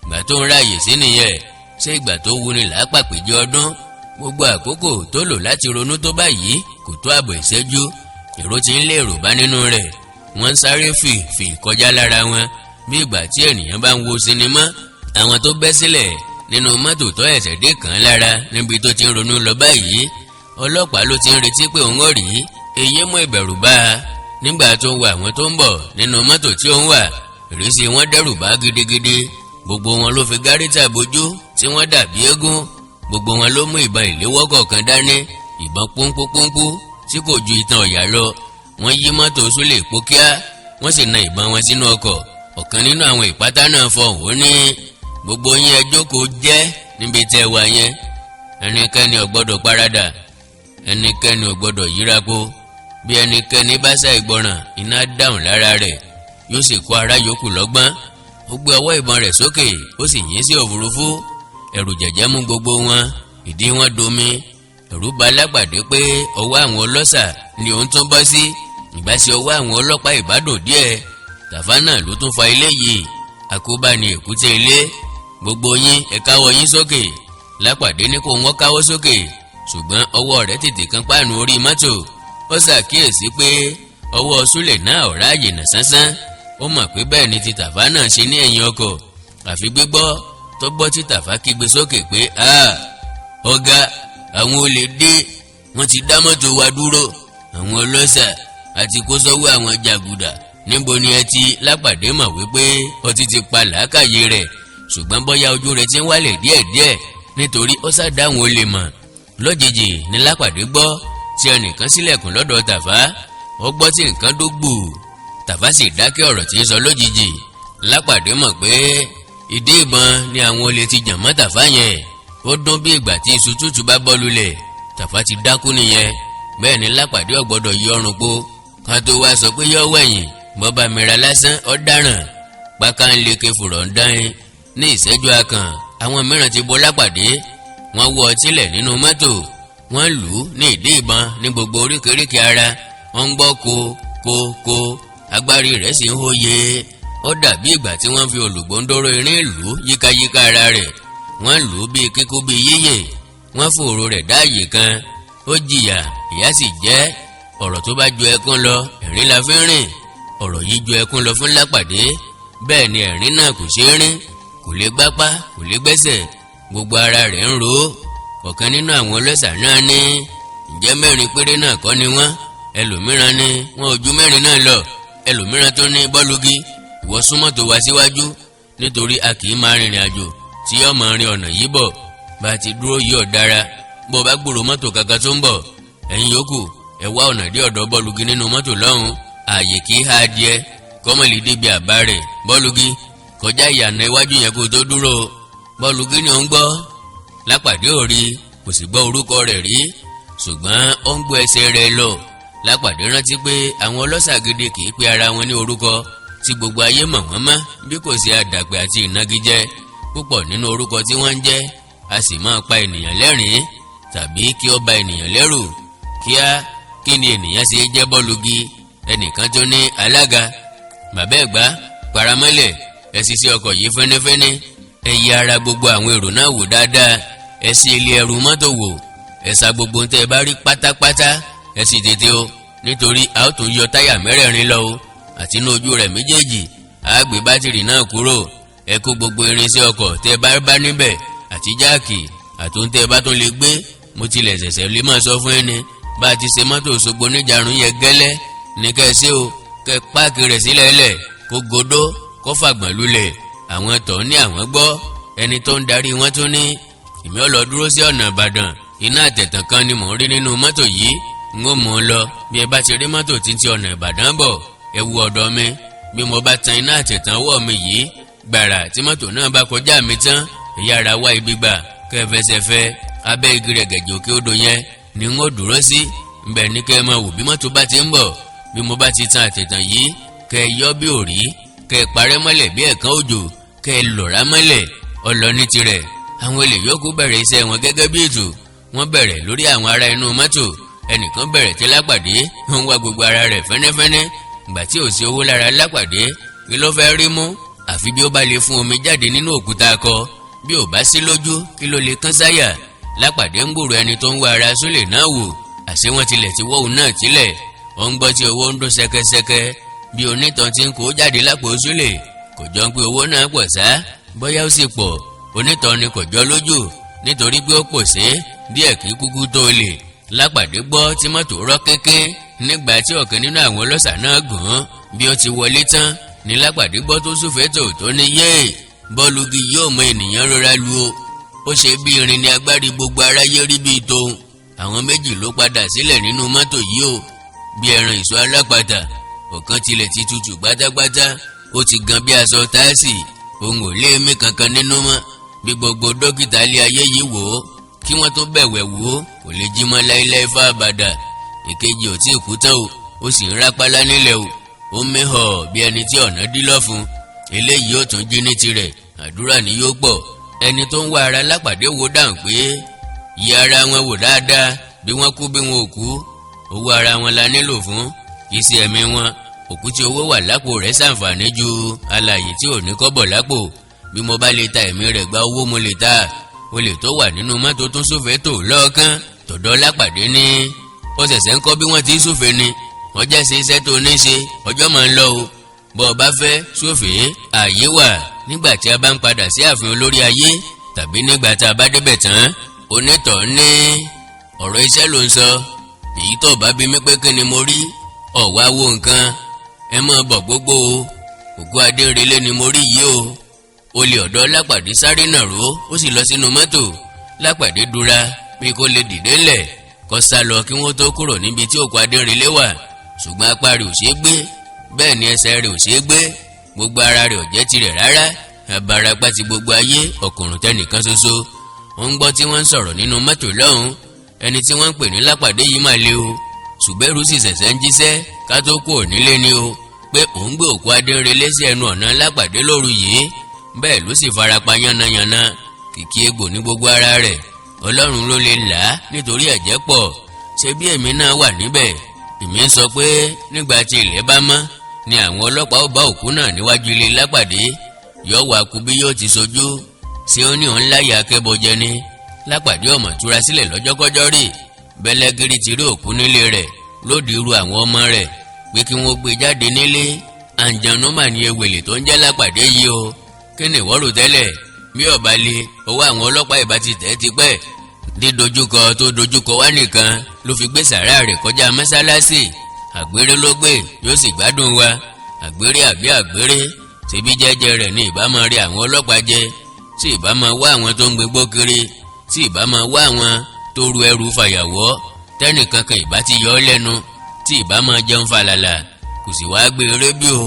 ìgbà tó ń ráàyè sí nìyẹn. ṣé ìgbà tó wuni lápàpéjì ọdún? gbogbo àkókò tó lò láti ronú tó báyìí kò tó ààbọ̀ ìṣẹ́jú. èrò ti ń lé èrò bá nínú rẹ̀. wọ́n ń sáré fì kọjá lára wọn bí ìgbà tí ènìyàn bá ń wo sinimá. àwọn tó bẹ́ sílẹ̀ nínú mọ́tò tó ẹ̀sẹ̀ dé kàn án lára níbi tó ti ń ronú lọ báyìí. ọlọ́pàá ló ti ń retí pé òun ò rí. èyí mú ìbẹ̀rù bá a. nígbà tó ń wo àwọn tó ń bọ̀ nínú mọ́tò tí ó ń wà, ìrísí wọn dẹ́rù bá gidigidi. gbogbo wọn ló fi gáríta bojú tí wọ́n dàbí eégún. gbogbo wọn ló mú ìbọn ìléwọ́ kọ̀ọ̀kan dání, ìbọn pọ́npọ́npọ́npọ́ tí kò ju ìtàn ọ̀yà lọ. wọ́n yí mọ́tò Súlè po kíá, wọ́n sì na ìbọn wọn sínú ọkọ̀. ọ̀kan nínú àwọn ìpátá náà fọhùn ó ní, gbogbo yín ẹ jókòó jẹ́ níbi tẹ́ wà yẹn. ẹnikẹ́ni ò gbọ́dọ̀ paradà, ẹnikẹ́ni ò gbọ́dọ̀ yírapo. bí ẹnikẹ́ni bá ṣàìgbọràn, iná dáhùn lára rẹ̀, yóò sì kó ará yòókù lọ́gbọ́n. ó gbé ọwọ́ ìbọn rẹ̀ sókè, ó sì yìn sí òfurufú. ẹ̀rù jẹ̀jẹ̀ mú gbogbo wọn, ìdí wọn domi. ẹ̀rù bà Lápàdé pé ọwọ́ àwọn ọlọ́ṣà ni òun tún bọ́ sí. ìbá ṣe ọwọ́ àwọn ọlọ́pàá ìbádùn díẹ̀. Tàfà náà ló tún fa ilé yìí. àkóbá ni èkúté ilé. gbogbo yín ẹ káwọ́ yín sókè. Lápàdé ní kó wọ́n káwọ́ sókè, ṣùgbọ́n ọwọ́ rẹ̀ tètè kan páànù orí mọ́tò. ó ṣàkíyèsí pé ọwọ́ Súlè náà ò ráàyè nà sánsán. ó mọ̀ pé bẹ́ẹ̀ ni ti Tàfà náà ṣe ní ẹ̀yìn ọkọ̀. àfi gbígbọ́ tó gbọ́ tí Tàfà kígbe sókè pé ọ̀gá, àwọn olè dé, wọ́n ti dá mọ́tò wa dúró, àwọn ọlọ́ṣà àti kó sọ́wọ́ àwọn jàgùdà. Níbo ni ẹ ti? Lápàdé mọ̀ wípé ọtí ti pa làákàyè rẹ̀, ṣùgbọ́n bóyá ojú rẹ̀ ti ń wálẹ̀ díẹ̀díẹ̀ nítorí ó ṣàdáhùn olè mọ̀. Lójijì ni Lápàdé gbọ́ tí ẹnìkan ṣílẹ̀kùn lọ́dọ̀ Tàfá. Ó gbọ́ tí nǹkan dó gbù. Tàfá sì dákẹ́ ọ̀rọ̀ tí ń sọ lójijì. Lápàdé mọ̀ pé ìdí ìbọn ni àwọn olè ti jàn mọ́ Tàfá yẹn. Ó dún bí ìgbà tí iṣu tútù bá bọ́ lulẹ̀. Tàfá ti dákú nìyẹn. Bẹ́ẹ̀ ni Lápàdé ò gbọ́dọ̀ yí ọrùn po kan tó wá sọ pé yọ wẹ̀yìn. Bọ́ba mìíràn lásán ọ̀daràn pàkà ń leke fùrọ̀ ń dáin. Ní ìṣẹ́jú akàn àwọn mìíràn ti bọ́ Lápàdé. Wọ́n wọ́ ọtí lẹ̀ nínú mọ́tò. Wọ́n lù ú ní ìdí ìbọn ní gbogbo oríkèéríkèé ara. Wọ́n ń gbọ́ ko agbárí rẹ̀ sì ń hóye. Ó dàbí ìgbà tí wọ́n fi olùgbòǹdóró irin lù ú yíkáyíká ara rẹ̀. Wọ́n lù ú bíi kíkú bíi yíyè. Wọ́n fòòró rẹ̀ dáàyè kan. Ó jìyà, ìyà sì jẹ́. Ọ̀rọ̀ tó bá ju ẹkún lọ ẹ̀rín la fi ń rìn. Ọ̀rọ̀ yìí ju ẹkún lọ fún Lápàdé. Bẹ́ẹ̀ ni ẹ̀rín náà kò ṣeé rìn, kò lè gbápá, kò lè gbẹ́sẹ̀. Gbogbo ara rẹ̀ ń ro. Ọ̀kan nínú àwọn ọlọ́ṣà náà ní ǹjẹ́ 4 péré náà kọ́ ni wọ́n? Ẹlòmíràn ní wọn ò ju 4 náà lọ. Ẹlòmíràn tó ní Bọ́lúgí, ìwọ súnmọ́ tó wá síwájú nítorí a kì í máa rìnrìn àjò tí yóò máa rin ọ̀nà yìí bọ̀. Bá ti dúró yìí ọ̀dára. Bó bá gbúrò mọ́tò kankan tó ń bọ̀, ẹ̀yin yòókù ẹ wá ọ̀nà dé ọ̀dọ̀ Bọ́lúgí nínú mọ́tò lọ́hùn. Ààyè kì í ha adìẹ kọ́mọ̀lì débi àbá rẹ̀. Bọ́lúgí, kọjá ìyànà iwájú yẹn kó tó dúró. Bọ́lúgí ni ó ń gbọ́. Lápàdé ò rí, kò sì gbọ́ orúkọ rẹ̀ rí, ṣùgbọ́n ó ń gbọ́ ẹsẹ̀ rẹ̀ lọ. Lápàdé rántí pé àwọn ọlọ́ṣà gidi kì í pe ara wọn ní orúkọ tí gbogbo ayé mọ̀ wọ́n mọ́ bí kò sí àdàpè àti ìnagijẹ. Púpọ̀ nínú orúkọ tí wọ́n ń jẹ́ a sì máa pa ènìyàn lẹ́rìn-ín tàbí kí ó ba ènìyàn lẹ́rù. Kí ni ènìyàn ṣe jẹ́ Bọ́lúgí? Ẹnìkan tó ní alága, bàbá ẹ̀gbá, paramọ́lẹ̀, ẹ ṣiṣẹ́ ọkọ̀ yìí fẹ́nẹ́fẹ́nẹ́. Ẹ yẹ ara gbogbo àwọn èrò náà wò dáadáa. Ẹ ṣí ilé ẹrù mọ́tò wò. Ẹ sa gbogbo tẹ́ ẹ bá rí pátápátá. Ẹ sì tètè o, nítorí a ó tún yọ táyà 4 lọ o. Àti inú ojú rẹ̀ méjèèjì a gbé bátìrì náà kúrò. Ẹ kó gbogbo irinṣẹ́ ọkọ̀ tẹ́ ẹ bá níbẹ̀ àti jáàkì àtúntẹ́ ẹ bá tún lè gbé. Mo tilẹ̀ ṣẹ̀ṣẹ̀ lè máa sọ fún ẹni bá a ti ṣe mọ́tò Òṣogbo níjàrún yẹ gẹ́lẹ́ ní kẹ́ ẹ ṣe o. Kẹ́ ẹ páàkì rẹ̀ sílẹ̀ lẹ̀ kó godó kó fàgbọ̀n lulẹ̀. Àwọn tọ̀ ní àwọn gbọ́. Ẹni tó ń darí wọn tún ní èmi ó lọ dúró sí ọ̀nà Ìbàdàn. Iná àtẹ̀tàn kan ni mò ń rí nínú mọ́tò yìí. N ó mú un lọ. Bí ẹ bá ti rí mọ́tò tí ń ti ọ̀nà Ìbàdàn bọ̀, ẹ wo ọ̀dọ̀ mi. Bí mo bá tan iná àtẹ̀tàn ọwọ́ mi yìí, gbàrà tí mọ́tò náà bá kọjá mi tán, ẹ yára wá ibi gbà kẹ́ ẹ fẹsẹ̀ fẹ́. Abẹ́ igi rẹ̀ gẹ̀gẹ̀ òkè odò yẹn ni n ó dúró sí. Ńbẹ̀ ní kẹ́ ẹ máa wò bí mọ́tò bá ti ń bọ̀. Bí mo bá ti tan àtẹ̀tàn yìí, kẹ́ ẹ yọ́ bí òrí, kẹ́ ẹ parẹ́ mọ́lẹ̀ bí ẹ̀kan òjò, kẹ́ ẹ lọ̀rá mọ́lẹ̀. Ọlọ ní tirẹ̀. Àwọn olè yòókù bẹ̀rẹ̀ iṣẹ́ wọn gẹ́gẹ́ bí ètò. Wọ́n bẹ̀rẹ̀ lórí àwọn ará inú mọ́tò. Ẹnìkan bẹ̀rẹ̀ tí Lápàdé ń wá gbogbo ara rẹ̀ fẹ́nẹ́fẹ́nẹ́. Ìgbà tí ò sí owó lára Lápàdé, kí ló fẹ́ rí mú? Àfi bí ó bá lè fún omi jáde nínú òkúta akọ. Bí ò bá sí lójú, kí ló lè kán sáyà? Lápàdé ń gbòòrò ẹni tó ń wá ara Súlè náà wò. Àṣé wọ́n tilẹ̀ ti wọ́ òun náà tílẹ̀. Ó ń gbọ́ tí owó ń dún ṣẹkẹṣẹkẹ. Bí onítàn ti ń kó jáde lápò Súlè, kò jọ pé owó náà pọ̀ sá. Bóyá ó sì pọ̀, onítàn ni kò jọ lójú nítorí pé ó pòṣé díẹ̀ kí kúkú tó lè. Lápàdé gbọ́ tí mọ́tò rọ́ kéké nígbà tí ọ̀kan nínú àwọn ọlọ́ṣà náà gùn ún. Bí ó ti wọlé tán ni Lápàdé gbọ́ tó súfètò tó ní yéè Bọ́lúgí yóò mọ ènìyàn rọra lu o. Ó ṣe bí irin ní agbárí gbogbo aráyé rí bí tóun. Àwọn méjì ló padà sílẹ̀ nínú mọ́tò yìí o. Bí ẹran ìṣó alápatà, ọ̀kan tilẹ̀ ti tutù pátápátá. Ó ti gan bí aṣọ táàsì. Òun ò lé mí kankan nínú mọ́. Bí gbogbo dókítà ilé ayé yìí wò ó, kí wọ́n tó bẹ̀wẹ̀ wò ó, kò lè jí mọ́ láíláí fún àbàdà. Ìkejì ò tí ì kú tán o, ó sì ń rápálá nílẹ̀ o. Ó mẹ́họ̀ bí ẹni tí ọ̀nà dí lọ́fun. Eléyìí ó tún jí ní tirẹ̀, àdúrà ni yóò pọ̀. Ẹni tó ń wá ara Lápàdé wo dáhùn pé yẹ ara wọn wò dáadáa, bí wọ́n kú bí wọn ò kú. Owó ara wọn la nílò fún, kì í ṣe ẹ̀mí wọn. Òkú tí owó wà lápò rẹ̀ ṣàǹfààní ju alààyè tí ò ní kọ́bọ̀ lápò. Bí mo bá lè ta ẹ̀mí rẹ̀ gba owó mo lè ta. Olè tó wà nínú mọ́tò tún súfètò lọ́ọ̀kan. Tọ̀dọ̀ Lápàdé ní ó ṣẹ̀ṣẹ̀ ń kọ́ bí wọ́n ti ń súfè ni. Wọ́n jẹ́ ṣe iṣẹ́ tó ní ṣe, ọjọ́ máa ń lọ o. Bọ́ ọ bá fẹ́ súfè, ààyè wà nígbà tí a bá ń padà sí ààfin olórí ayé tàbí nígbà tá a bá débẹ̀ tán. onítọ̀ ní ọ̀rọ̀ iṣẹ́ ló ń sọ, èyí tó bá bí mi pé kí ni mo rí ọ̀wá wo nǹkan ẹ mọ̀ bọ̀ gbogbo o, ògo Adérelé ni mo rí yìí o. Olè ọ̀dọ́ Lápàdé sáré nàró ó sì lọ sínú mọ́tò. Lápàdé dúra pé kó lè dìde ńlẹ̀ kó sá lọ kí wọ́n tó kúrò níbi tí òkú Adérelé wà, ṣùgbọ́n apá rẹ̀ ò ṣeé gbé, bẹ́ẹ̀ ni ẹsẹ̀ rẹ̀ ò ṣeé gbé, gbogbo ara rẹ̀ ò jẹ́ tirẹ̀ rárá, abarapá ti gbogbo ayé, ọkùnrin tẹnìkan ṣoṣo. Ó ń gbọ́ tí wọ́n ń sọ̀rọ̀ nínú mọ́tò lọ́hùn, ẹni tí wọ́n ń pè ní Lápàdé yìí mà le o. Ṣùgbẹ́rù sì ṣẹ̀ṣẹ̀ ń jíṣẹ́ ká tó kú ònílé ni o, pé òun gbé òkú Adérelé sí ẹnu ọ̀nà Lápàdé lóru yìí, bẹ́ẹ̀ ló sì farapa yánnayànna, kìkì egbò ní gbogbo ara rẹ̀. Ọlọ́run ló lè là á nítorí ẹ̀jẹ̀ pọ̀, ṣe bí èmi náà wà níbẹ̀. Èmi ń sọ pé nígbà tí ilẹ̀ bá mọ́ ni àwọn ọlọ́pàá ó bá òkú náà níwájú ilé Lápàdé, yóò wá kú bí yóò ti sojú. Ṣé ó ní òun láyà akẹ́bọjẹ ni? Lápàdé ọmọ túra sílẹ̀ lọ́jọ́kọ́jọ́ rè, Bẹ́lẹ́gìrì ti rí òkú nílé rẹ̀ lóde irú àwọn ọmọ rẹ̀ pé kí wọ́n gbé jáde nílé. Àǹjọ̀nú mà ní ewèlè tó ń jẹ́ Lápàdé yìí o. Kí ni ìwọ rò tẹ́lẹ̀? Bí ọba le owó àwọn ọlọ́pàá ìbá ti tẹ̀ tipẹ́. Dídojúkọ tó dojúkọ wá nìkan ló fi gbé sàrá rẹ̀ kọjá mọ́sálásì. Àgbèrè ló gbé yóò sì gbádùn wa. Àgbèrè àbí àgbèrè ṣebí jẹ́jẹ́ rẹ̀ ní ìbá máa rí àwọn ọlọ́pàá jẹ, tí ìbá máa wá àwọn tó ń gbégbó kiri, tí ìbá máa wá àwọn tó ru ẹrù fàyàwọ́ tẹ́nìkankan ìbá ti yọ ọ́ lẹ́nu, tí ìbá máa jẹun falàlà. Kò sì wá gbé rédíò,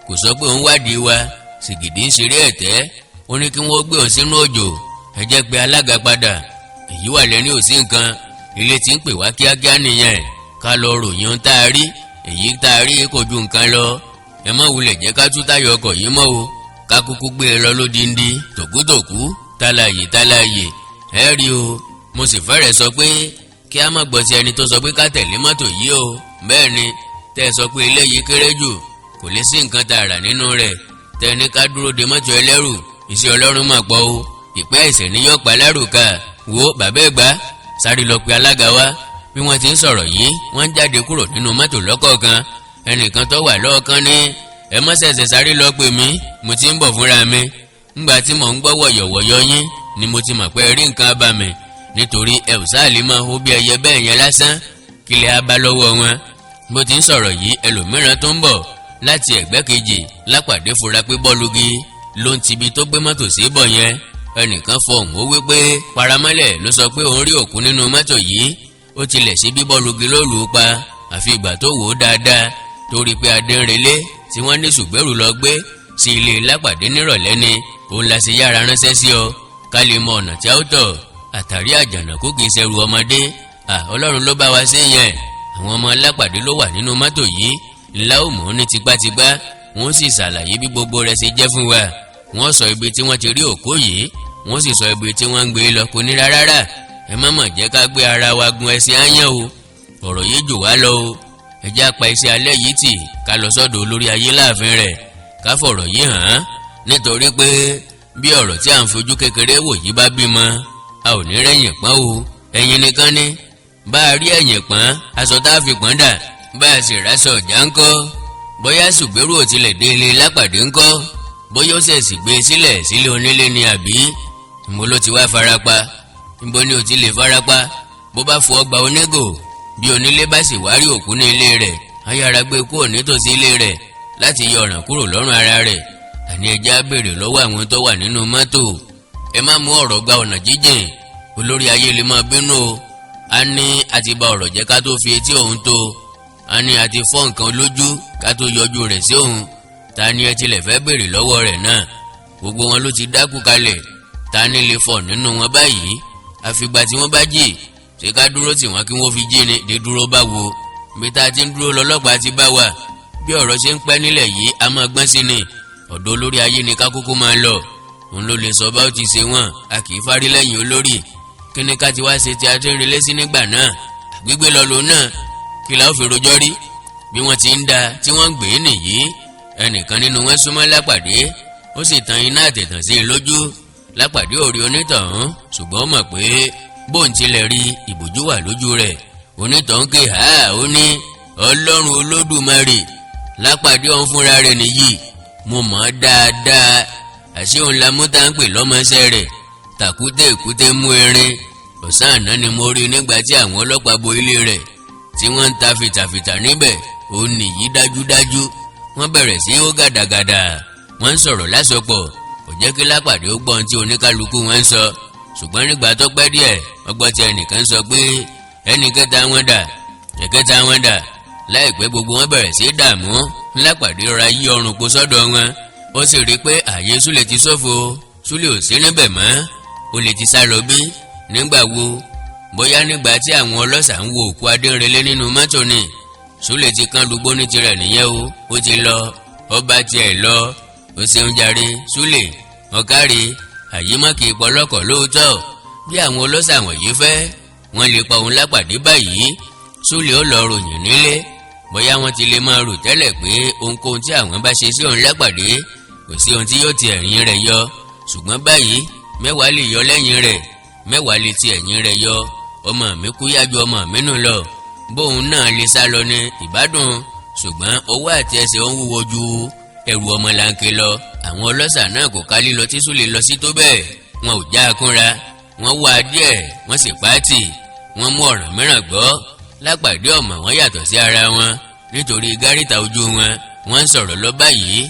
kò sọ pé òun wádìí wa, sìgìdì ń ṣeré ẹ̀tẹ́, ó ní kí wọ́n gbé òun sínú òjò. Ẹ jẹ́ pé alága padà, èyí wà lẹ́ni ò sí nǹkan, ilé tí ń pè wá kíákíá nìyẹn, ká lọ ròyìn ohun tá a rí, èyí tá a rí kò ju nǹkan lọ. Ẹ má wulẹ̀ jẹ́ ká tú táyọ̀ ọkọ̀ yìí mọ́ o, ká kúkú gbé e lọ lódindi, tòkútòkú, tálàyè. Ẹ rí o, mo sì fẹ́rẹ̀ sọ pé kí a má gbọ́ sí ẹni tó sọ pé ká tẹ̀lé mọ́tò yìí o. Bẹ́ẹ̀ ni tẹ́ ẹ sọ pé eléyìí kéré jù, kò lè sí nǹkan tààrà nínú rẹ̀, tẹ́ ẹ ní ká dúró de mọ́tò ẹlẹ́rù. Iṣẹ́ Ọlọ́run mà pọ̀ o, ìpẹ́ ẹ̀sẹ̀ ni yóò pa lárùkà. Wo bàbá ẹ̀gbá, sáré lọ pe alága wá. Bí wọ́n ti ń sọ̀rọ̀ yìí, wọ́n ń jáde kúrò nínú mọ́tò lọ́kọ̀ọ̀kan. Ẹnìkan tó wà lọ́ọ̀kan ní ẹ má ṣẹ̀ṣẹ̀ sáré lọ pè mí, mo ti ń bọ̀ fúnra mi. Ńgbà tí mò ń gbọ́ wọ̀yọ̀wọ̀yọ̀ yín ni mo ti mọ̀ pé rí nǹkan abàmì, nítorí ẹ ò sáà lè máa hó bí ẹyẹ bẹ́ẹ̀ yẹn lásán, kílẹ̀ á bá lọ́wọ́ wọn. Bó ti ń sọ̀rọ̀ yìí, ẹlòmíràn tó ń bọ̀ láti ẹ̀gbẹ́ kejì. Lápàdé fura pé bọ́ọ̀lùgì ló ń tibi tó gbé mọ́tò sí bọ̀ yẹn. Ẹnìkan fọhùn ó wí pé paramọ́lẹ̀ ló sọ pé òun rí òkú nínú mọ́tò yìí, ó tilẹ̀ sí bí bọ́ọ̀lùgì ló lù ú pa, àfi ìgbà tó wò ó dáadáa torí pé Adérelé tí wọ́n ní Ṣùgbẹ́rù lọ gbé sí ilé Lápàdé nírọ̀lẹ́ ni. Òun la ṣe yára ránṣẹ́ sí ọ ká lè mọ ọ̀nà tí a ó tọ̀. Àtàrí àjànàkú kì í ṣẹrù ọmọdé. Ọlọ́run ló bá wa ṣe yẹn. Àwọn ọmọ Lápàdé ló wà nínú mọ́tò yìí, ńlá ò mọ̀ ní tipátipá. Wọ́n sì ṣàlàyé bí gbogbo rẹ̀ ṣe jẹ́ fún wa. Wọ́n sọ ibi tí wọ́n ti rí òkú yìí, wọ́n sì sọ ibi tí wọ́n ń gbé lọ. Kò ní rárá, ẹ má mọ̀ jẹ́ ká gbé ara wa gun ẹṣin áyán o. Ọ̀rọ̀ yìí jù wá lọ o. Ẹ jẹ́ á pa iṣẹ́ alẹ́ yìí tì ká lọ sọ́dọ̀ olórí ayé láàfin rẹ̀ ká fọ̀rọ̀ yìí hàn án, nítorí pé bí ọ̀rọ̀ tí à ń fojú kékeré wò yìí bá bímọ, a ò ní rẹ́yìn pọ́n o. Ẹ̀yin nìkan ni bá a rí ẹ̀yìn pọ́n, aṣọ tá a fi pọ́n dà, bá a sì ráṣọ ọ̀já ńkọ́. Bóyá Ṣùgbẹ́rù ò tilẹ̀ dé ilé Lápàdé ńkọ́, bóyá ó ṣèṣì gbé sílẹ̀ sílé onílé ni àbí mo ló ti wá farapa. Níbo ni ò ti lè farapa? Bó bá fọ ọgbà onígò, bí onílé bá sì wá rí òkú ní ilé rẹ̀, á yára gbé kúrò nítòsí ilé rẹ̀ láti yọ ọ̀ràn kúrò lọ́rùn ara rẹ̀. Àní ẹja béèrè lọ́wọ́ àwọn tó wà nínú mọ́tò. Ẹ má mú ọ̀rọ̀ gba ọ̀nà jíjìn, olórí ayé lè máa bínú o. A ní a ti bà ọ̀rọ̀ jẹ́ ká tó fi etí òun tó. A ní a ti fọ́ nǹkan lójú ká tó yọjú rẹ̀ sí òun. Ta ni ẹ tilẹ̀ fẹ́ béèrè lọ́wọ́ rẹ̀ náà? Gbogbo wọn ló ti dákú kalẹ̀. Ta ni lè fọ̀ nínú wọn báyìí? Àfìgbà tí wọ́n bá jì, ṣé ká dúró tì wọ́n kí wọ́n fi jí ni? Dé dúró bá wo? Bí ta ti ń dúró lọ́lọ́pàá ti bá wa. Bí ọ̀rọ̀ ṣe ń pẹ́ nílẹ̀ yìí, a máa gbọ́n sí ni. Ọ̀dọ̀ olórí ayé ni ká kúkú máa lọ. Òun ló lè sọ bá ó ti ṣe wọ́n, a kì í fárí lẹ́yìn olórí. Kí ni ká ti wá ṣe tí a ti ń relé sí nígbà náà? Gbígbé lọ lòun náà, kí la ó fi rojọ́ rí? Bí wọ́n ti ń da tí wọ́n ń gbé nìyí. Ẹnìkan nínú wọn súnmọ́ Lápàdé, ó sì tan iná àtẹ̀tàn sí i lójú. Lápàdé ò rí onítọ̀hún, ṣùgbọ́n ó mọ̀ pé bóun tilẹ̀ rí ìbòjú wà lójú rẹ̀. Onítọ̀hún ké ha, ó ní Ọlọ́run Olódùmarè, Lápàdé ọ̀hún fúnra rẹ̀ nìyí. Mo mọ̀ ọ́ dáadáa. Àṣé òun la mú tá ń pè lọ́mọṣẹ́ rẹ̀. Tàkúté èkúté mú erin, ọ̀sán àná ni mo rí nígbà tí àwọn ọlọ́pàá bo ilé rẹ̀ tí wọ́n ń ta fìtàfìtà níbẹ̀. Ó nìyí dájúdájú. Wọ́n bẹ̀rẹ̀ sí ó gàdàgàdà. Wọ́n ń sọ̀rọ̀ lásọpọ̀. Kò jẹ́ kí Lápàdé ó gbọ́ ohun tí oníkálukú wọn ń sọ. Ṣùgbọ́n nígbà tó pẹ́ díẹ̀ wọ́n gbọ́ tí ẹnìkan sọ pé ẹnì kẹta wọn dà, ẹ̀kẹta wọn dà. Láìpẹ́ gbogbo wọn bẹ̀rẹ̀ sí dààmú. Lápàdé rọra yí ọrùn po sọ́dọ̀ wọn. Ó sì rí pé ààyè Súlè ti ṣófo. Súlè ò sí níbẹ̀ mọ́. Ó lè ti sá lọ bí? Nígbà wo? Bóyá nígbà tí àwọn ọlọ́ṣà ń wo òkú Adérelé nínú mọ́tò ni. Súlè ti kán lugbó ní tirẹ̀ nìyẹn o. Ó ti lọ. Ọba tiẹ̀ lọ. Ó ṣeun jàre Súlè. Ọ̀kárí àyímọ́ kì í pọlọ́kọ̀ lóòótọ́. Bí àwọn ọlọ́ṣà wọ̀nyí fẹ́, wọ́n lè pa òun Lápàdé báyìí. Súlè ó lọ ròyìn nílé. Bóyá wọ́n ti lè máa rò tẹ́lẹ̀ pé ohunkóhun tí àwọn bá ṣe sí òun Lápàdé kò sí ohun tí yóò ti ẹ̀yìn rẹ̀ yọ. Ṣùgbọ́n báyìí mẹ́wàá lè yọ lẹ́yìn rẹ̀, mẹ́wàá lè ti ẹ̀yìn rẹ̀ yọ. Ọmọ mi kú yájú ọmọ mi nù lọ. Bóun náà lè sá lọ ní ìbádùn. Ṣùgbọ́n owó àti ẹsẹ̀ ń wúwo ju ẹrù ọmọlanke lọ. Àwọn ọlọ́ṣà náà kò ká lílọ tí Súlè lọ sí tó bẹ́ẹ̀. Wọn ò já a kúnra. Wọ́n wá a díẹ̀, wọ́n sì pàtì. Wọ́n mú ọ̀ràn mìíràn gbọ́. Lápàdé ọmọ wọn yàtọ̀ sí ara wọn nítorí gáríta ojú wọn. Wọ́n ń sọ̀rọ̀ lọ báyìí.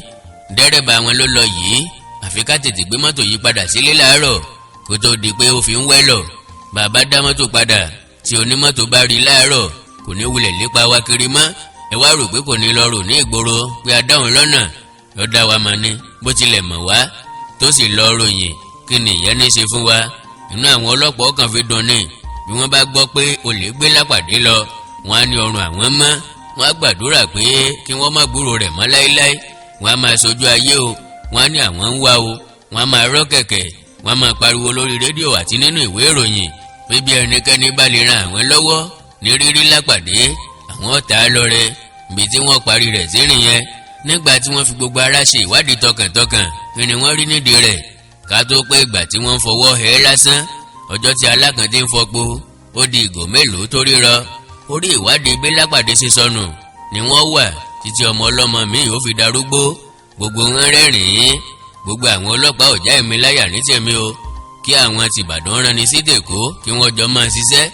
Dẹ́rẹ́bà wọn ló lọ yìí. Àfi ká tètè gbé mọ́tò yìí padà sílé láàárọ̀ kó tó di pé ó fi ń wẹ́lọ̀. Bàbá dá mọ́tò padà tí onímọ́tò bá rí láàárọ̀ kò ní wulẹ̀ lépa wa kiri mọ́. Ẹ wá rò pé kò ní lọ rò ní ìgboro pé a dáhùn lọ́nà. Lọ dá wa mọ̀ ni bó tilẹ̀ mọ̀ wá tó sì lọ ròyìn. Kí ni ìyẹn ní ṣe fún wa? Inú àwọn ọlọ́pàá kan fi dùn ni. Bí wọ́n bá gbọ́ pé olè gbé Lápàdé lọ, wọ́n á ní ọrùn àwọn mọ́. Wọ́n á gbàdúrà pé kí wọ́n má gbúrò rẹ̀ mọ́ láéláé. Wọ́n á máa sojú ayé o. Wọ́n á ní àwọn ń wá o. Wọ́n á máa rọ́ kẹ̀kẹ́. Wọ́n á máa pariwo lórí rédíò àti nínú ìwé ìròyìn pé bí ẹnikẹ́ni bá lè ran àwọn lọ́wọ́ ní rírí Lápàdé, àwọn ọ̀tá lọ́rẹ. Ibi tí wọ́n parí rẹ̀ sí nìyẹn. Nígbà tí wọ́n fi gbogbo ara ṣe ìwádìí tọkàntọkàn, kí ni wọ́n rí nídìí rẹ̀? Ká tó pé ìgbà tí wọ́n ń fọwọ́ hẹ́ lásán, ọjọ́ tí alákàndé ń fọpo, ó di ìgò mélòó tó rírọ. Orí ìwádìí bí Lápàdé ṣe sọnù ni wọ́n wà títí ọmọ ọlọ́mọ míì ó fi darúgbó. Gbogbo wọn rẹ́rìn-ín. Gbogbo àwọn ọlọ́pàá ò já èmi láyà ní tèmi o. Kí àwọn tìbàdàn rán ni sí tèkó kí wọ́n jọ máa ṣiṣẹ́.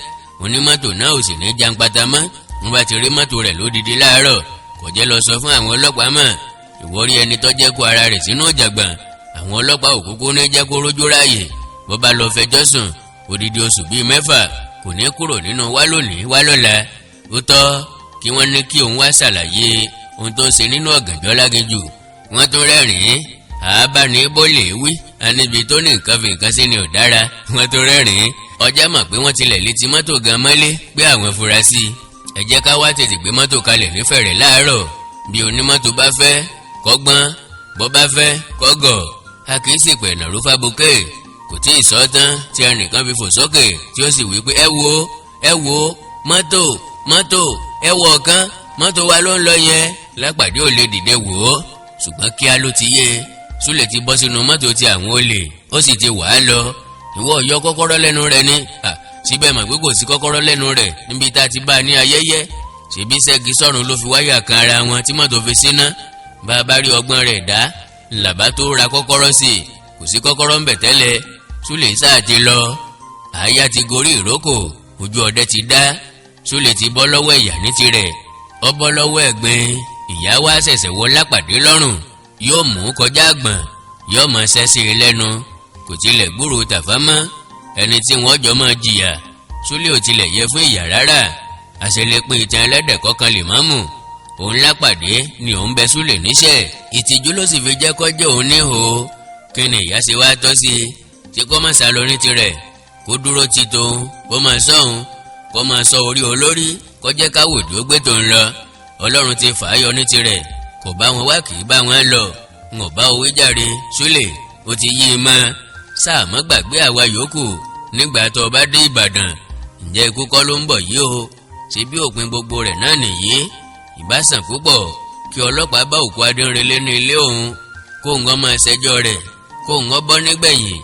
Onímọ́tò náà ò sì ní jàǹpátá mọ́. Wọ́n bá ti rí mọ́tò rẹ̀ lódìdí láàárọ̀. Kò jẹ́ lọ sọ fún àwọn ọlọ́pàá mọ́. Ìwọ rí ẹni tó jẹ́ kó ara rẹ̀ sínú ìjàgbọ̀n. Àwọn ọlọ́pàá òkúkú ní jẹ́ kó rójú ráàyè. Bó bá lọ fẹjọ́ sùn odidi oṣù bíi 6 kò ní kúrò nínú wá lónìí wá lọ́la. Ó tọ́ kí wọ́n ní kí òun wá ṣàlàyé ohun tó ń ṣe nínú ọ̀gànjọ́ láginjù. Wọ́n tún rẹ́rìn-ín. Àábá ní bólè wí. Àníbi tó ní nǹkan fi nǹkan sí ni ò dára. Wọ́n tún rẹ́rìn-ín. Ọjà mọ̀ pé wọ́n tilẹ̀ létí mọ́tò gan mọ́lé pé àwọn fura sí i. Ẹ jẹ́ ká wá tètè gbé mọ́tò kalẹ̀ nífẹ̀rẹ̀ láàárọ̀. Bí onímọ́tò bá fẹ́ kọ́gbọ́n, bọ́ bá fẹ́ kọ́gọ̀. A kì í sì pẹ̀ nàró fábùkè. Kò tí ì sọ tán tí ẹnìkan fi fò sókè tí ó sì wí pé ẹ wo mọ́tò ẹ wọ ọ̀kan mọ́tò wa ló ń lọ yẹn. Lápàdé ò lè dìde wò ó. Ṣùgbọ́n kíá ló ti yé. Súlè ti bọ́ sínú mọ́tò tí àwọn olè. Ó sì ti wà á lọ. Ìwọ yọ kọ́kọ́rọ́ lẹ́nu rẹ̀ ni. Síbẹ̀ mọ̀ pé kò sí kọ́kọ́rọ́ lẹ́nu rẹ̀ níbi tá a ti bá a ní ayẹyẹ. Ṣèbí ṣẹ́gi sọ́run ló fi wáyà kan ara wọn tí mọ́tò fi síná. Bá a bá rí ọgbọ́n rẹ̀ dá làbá tó ra kọ́kọ́rọ́ sí i. Kò sí kọ́kọ́rọ́ ń bẹ̀ tẹ́lẹ̀. Súlè sáà ti lọ. Àáyá ti gorí ìrókò. Ojú ọdẹ ti dá. Súlè ti bọ́ lọ́wọ́ ìyà ní tirẹ̀. Ó bọ́ lọ́wọ́ ẹ̀gbin. Ìyá wa ṣẹ̀ṣẹ̀ wọ Lápàdé lọ́rùn. Yóò mú kọjá àgbọ̀n. Yóò mọ sẹ́sì lẹ́nu. Kò tilẹ̀ gbúròó tàfá mọ́. Ẹni tí wọ́n jọ máa jìyà. Súlè ò tilẹ̀ yẹ fún ìyà rárá. Àṣẹlẹ̀pin ìtàn ẹlẹ́dẹ̀ kọ̀ọ̀kan lè má mú. Òun Lápàdé ni òun bẹ Súlè níṣẹ́. Ìtìjú ló sì fi jẹ́ kọ́jọ́ òun níhò. Kí ni ìyá ṣe wá tọ́ sí i? Ṣé kó má sá lọ ní tirẹ̀? Kó dúró ti tòun. Kó máa sọ òun. Kó máa sọ orí olórí. Kó jẹ́ káwòdì ó gbé tòun lọ. Ọlọ́run ti fà á yọ ní tirẹ̀. Kò bá wọn wá kì í bá wọn lọ. N ò bá owó jàre. Súlè ó ti yí i mọ́. Sáà mọ́ gbàgbé àwa yòókù. Nígbà tó o bá dé Ìbàdàn. Ǹjẹ́ ikú kọ́ ló ń bọ̀ yìí o? Ṣé bí òpin gbogbo rẹ̀ náà nìyí? Ìbá sàn púpọ̀ kí ọlọ́pàá bá òkú Adérelé ní ilé òun. Kó ń ọmọ ẹsẹ̀jọ́ rẹ̀. Kó ń ọ bọ́ nígbẹ̀yìn.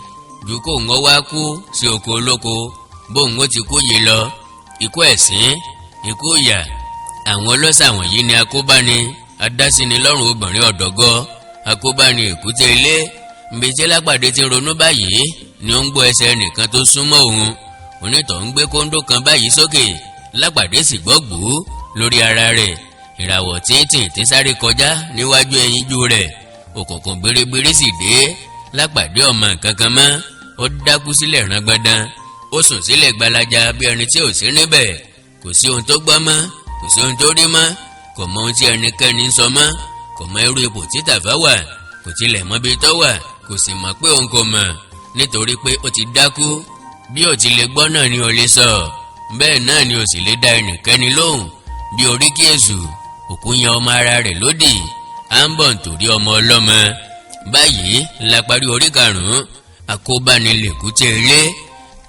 Ju kó ń ọ wá kú sí oko olóko. Bóun ó ti kú yìí lọ. Ikú ẹ̀sín, ikú ìyà. Àwọn ọlọ́ṣà wọ̀nyí ni akóbáni. Adásíni lọ́rùn obìnrin ọ̀dọ́gọ́. Akóbáni èkúté ilé. Ibi tí Lápàdé ti ronú báyìí ni ó ń gbọ́ ẹsẹ̀ ẹnìkan tó súnmọ́ òun. onítọ̀ ń gbé kóńdó kan báyìí sókè lápàdé sì gbọ́gbó lórí ara rẹ̀. ìràwọ̀ tíntín tí sáré kọjá níwájú ẹyinjú rẹ̀. òkùnkùn biribiri sì dé lápàdé ọmọ kankan mọ́. ó dákú sílẹ̀ rangbandan. ó sùn sílẹ̀ gbalaja bí ẹni tí ò sí níbẹ̀. kò sí ohun tó gbọ́ mọ́, kò sí ohun tó rí mọ́, kò mọ ohun tí ẹnikẹ́ni ń sọ mọ́, kò mọ irú ipò tí Tàfá wà, kò tilẹ̀ mọ ibi tó wà, kò sì mọ̀ pé òun kò mọ̀ nítorí pé ó ti dákú. bí ó ti lè gbọ́ náà ni ó lè sọ, bẹ́ẹ̀ náà ni ó sì lè dá ẹnikẹ́ni lóhùn. bí oríkì èṣù, òkú yan ọmọ ara rẹ̀ lódì, à ń bọ̀ nítorí ọmọ ọlọ́mọ. báyìí la parí orí karùn-ún, àkóbánilèkúté ilé.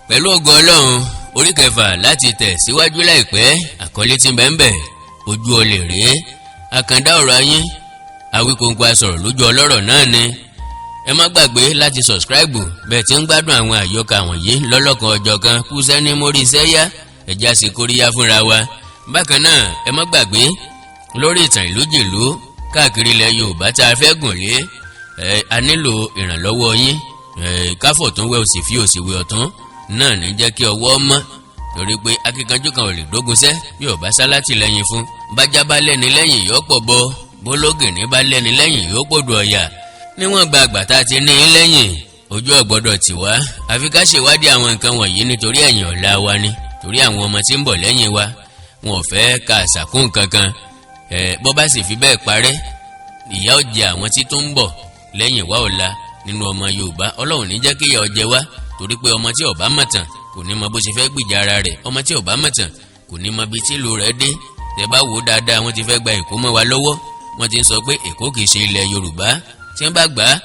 pẹ̀lú ògo Ọlọ́run, orí kẹfà láti tẹ̀ síwájú láìpẹ́. àkọlé tí ń bẹ ń bẹ, ojú olè rèé. àkàndá ọ̀rọ̀ ayé Awíkonko asọ̀rọ̀ lójú ọlọ́rọ̀ náà ni. ẹ má gbàgbé láti sọ̀scribe bẹ́ẹ̀ tí ń gbádùn àwọn àyọkà wọ̀nyí lọ́lọ́kan ọjọ́kan. kú sẹ́ni mórí sẹ́yà ẹ̀já sì kóríyá fúnra wa. bákan náà ẹ má gbàgbé lórí ìtàn ìlú jìlú káàkiri ilẹ̀ Yorùbá tá a fẹ́ gùn lé. a nílò ìrànlọ́wọ́ yín. káfọ̀ tún wẹ́ òsì fi òsì wẹ́ ọ̀tún náà ní jẹ́ kí ọwọ́ mọ́, torí pé akíkanjú kan ò lè dógunṣẹ́ bí ò bá sálátì lẹ́yìn fún. bájá bá lẹ́ni lẹ́yìn yóò pọ̀ bọ́, bólógìní bá lẹ́ni lẹ́yìn yóò pòdù ọ̀yà. níwọ̀n gba àgbà tá a ti ní í lẹ́yìn, ojú ọ̀gbọ́dọ̀ tì wá. àfi ká ṣèwádìí àwọn nǹkan wọ̀nyí nítorí ẹ̀yìn ọ̀la wa ni, torí àwọn ọmọ tí ń bọ̀ lẹ́yìn wa wọn ò fẹ́ ka àṣàkún kankan. bọ́ bá sì fi bẹ́ẹ̀ parẹ́, ìyà ó jẹ àwọn tí tó ń bọ̀ lẹ́yìn wa ọ̀la nínú ọmọ Yorùbá. Ọlọ́run ní jẹ́ kí ìyà ó jẹ wá, torí pé ọmọ tí ó bá mọ̀tàn kò ní mọ bó ṣe fẹ́ gbìjà ara rẹ̀. ọmọ tí ó bá mọ̀tàn kò ní mọ bí tí ìlú rẹ̀ dé. tẹ́ bá wò dáadáa, wọ́n ti fẹ́ gba Èkó mọ́ wa lọ́wọ́. wọ́n ti ń sọ pé Èkó kìí ṣe ilẹ̀ Yorùbá. tí wọ́n bá gbà á,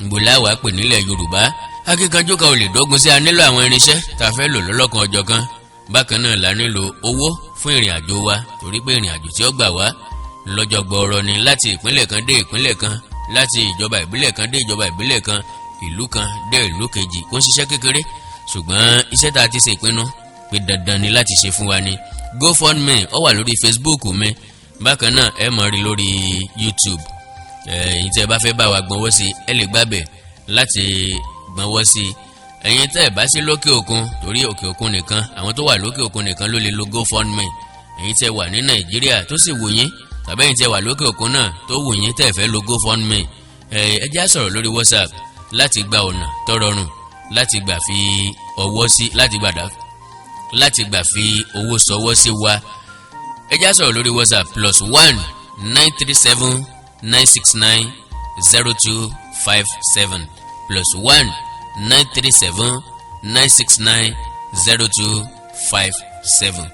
ńbò láwàá pè nílẹ̀ Yorùbá. akíkanjú kan ò lè dógun sí. a nílò àwọn irinṣẹ́ tá a fẹ́ lò lọ́lọ́kan ọjọ́ kan. bákan náà la nílò owó fún ìrìn àjò wa, torí pé ìrìn àjò tí ó gbà wá lọ́jọ́ gbọọrọ ni, láti ìpínlẹ̀ kan dé ìpínlẹ̀ kan, láti ìjọba ìbílẹ̀ kan dé ìjọba ìbílẹ̀ kan, ìlú kan dé ìlú kejì. kò ń ṣiṣẹ́ kékeré, ṣùgbọ́n iṣẹ́ tá a ti ṣe ìpinnu pé dandan ni láti ṣe fún wa ni. GoFundMe ó wà lórí Facebook mi. bákan náà ẹ mọ̀ rí lórí YouTube. ẹ̀yin tẹ́ ẹ bá fẹ́ bá wa gbọ́nwọ́ sí, ẹ lè gbàbẹ̀ láti gbọ́nwọ́ sí. ẹ̀yin tẹ́ ẹ bá sí lókè òkun, torí òkè òkun nìkan, àwọn tó wà lókè òkun nìkan ló lè lo GoFundMe. ẹ̀yin tẹ́ wà ní Nàìjíríà tó sì wù yín, tàbí ẹ̀yin tẹ́ wà lókè òkun náà tó wù yín tẹ́ ẹ fẹ́ lo GoFundMe, ẹ já sọ̀rọ̀ lórí WhatsApp láti gba ọ̀nà tó rọrùn láti gbà fi ọwọ́ sí, láti gbà fi owó sọwọ́ sí wa. ẹ já sọ̀rọ̀ lórí WhatsApp +1 937 969 0257 +1 937 969 0257.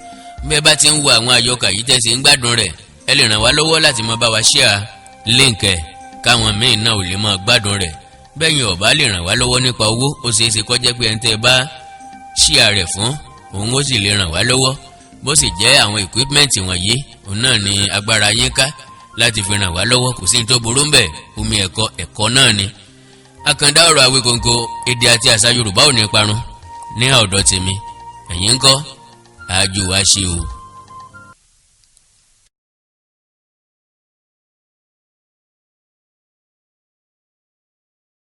bí ẹ bá ti ń wo àwọn àyọkà yìí tẹ́sí ń gbádùn rẹ̀, ẹ lè ràn wá lọ́wọ́ láti máa bá wa share link ẹ̀ káwọn míì náà ò lè máa gbádùn rẹ̀. bẹ́yìn ọ̀bá lè ràn wá lọ́wọ́ nípa owó, ó ṣeé ṣe kó jẹ́ pé ẹni tẹ́ bá share rẹ̀ fún òun ó sì lè ràn wá lọ́wọ́. bó sì jẹ́ àwọn equipment wọ̀nyí, òun náà ni agbára yín ká láti fi ràn wá lọ́wọ́. kò sí ní tó burú ń bẹ̀. omi ẹ̀kọ́ náà ni. àkàndá ọ̀rọ̀ Awíkonko, èdè àti àṣà Yorùbá ò ní parun ní ọ̀dọ̀ tèmi. ẹ̀yin ńkọ́? àjò wa ṣe o.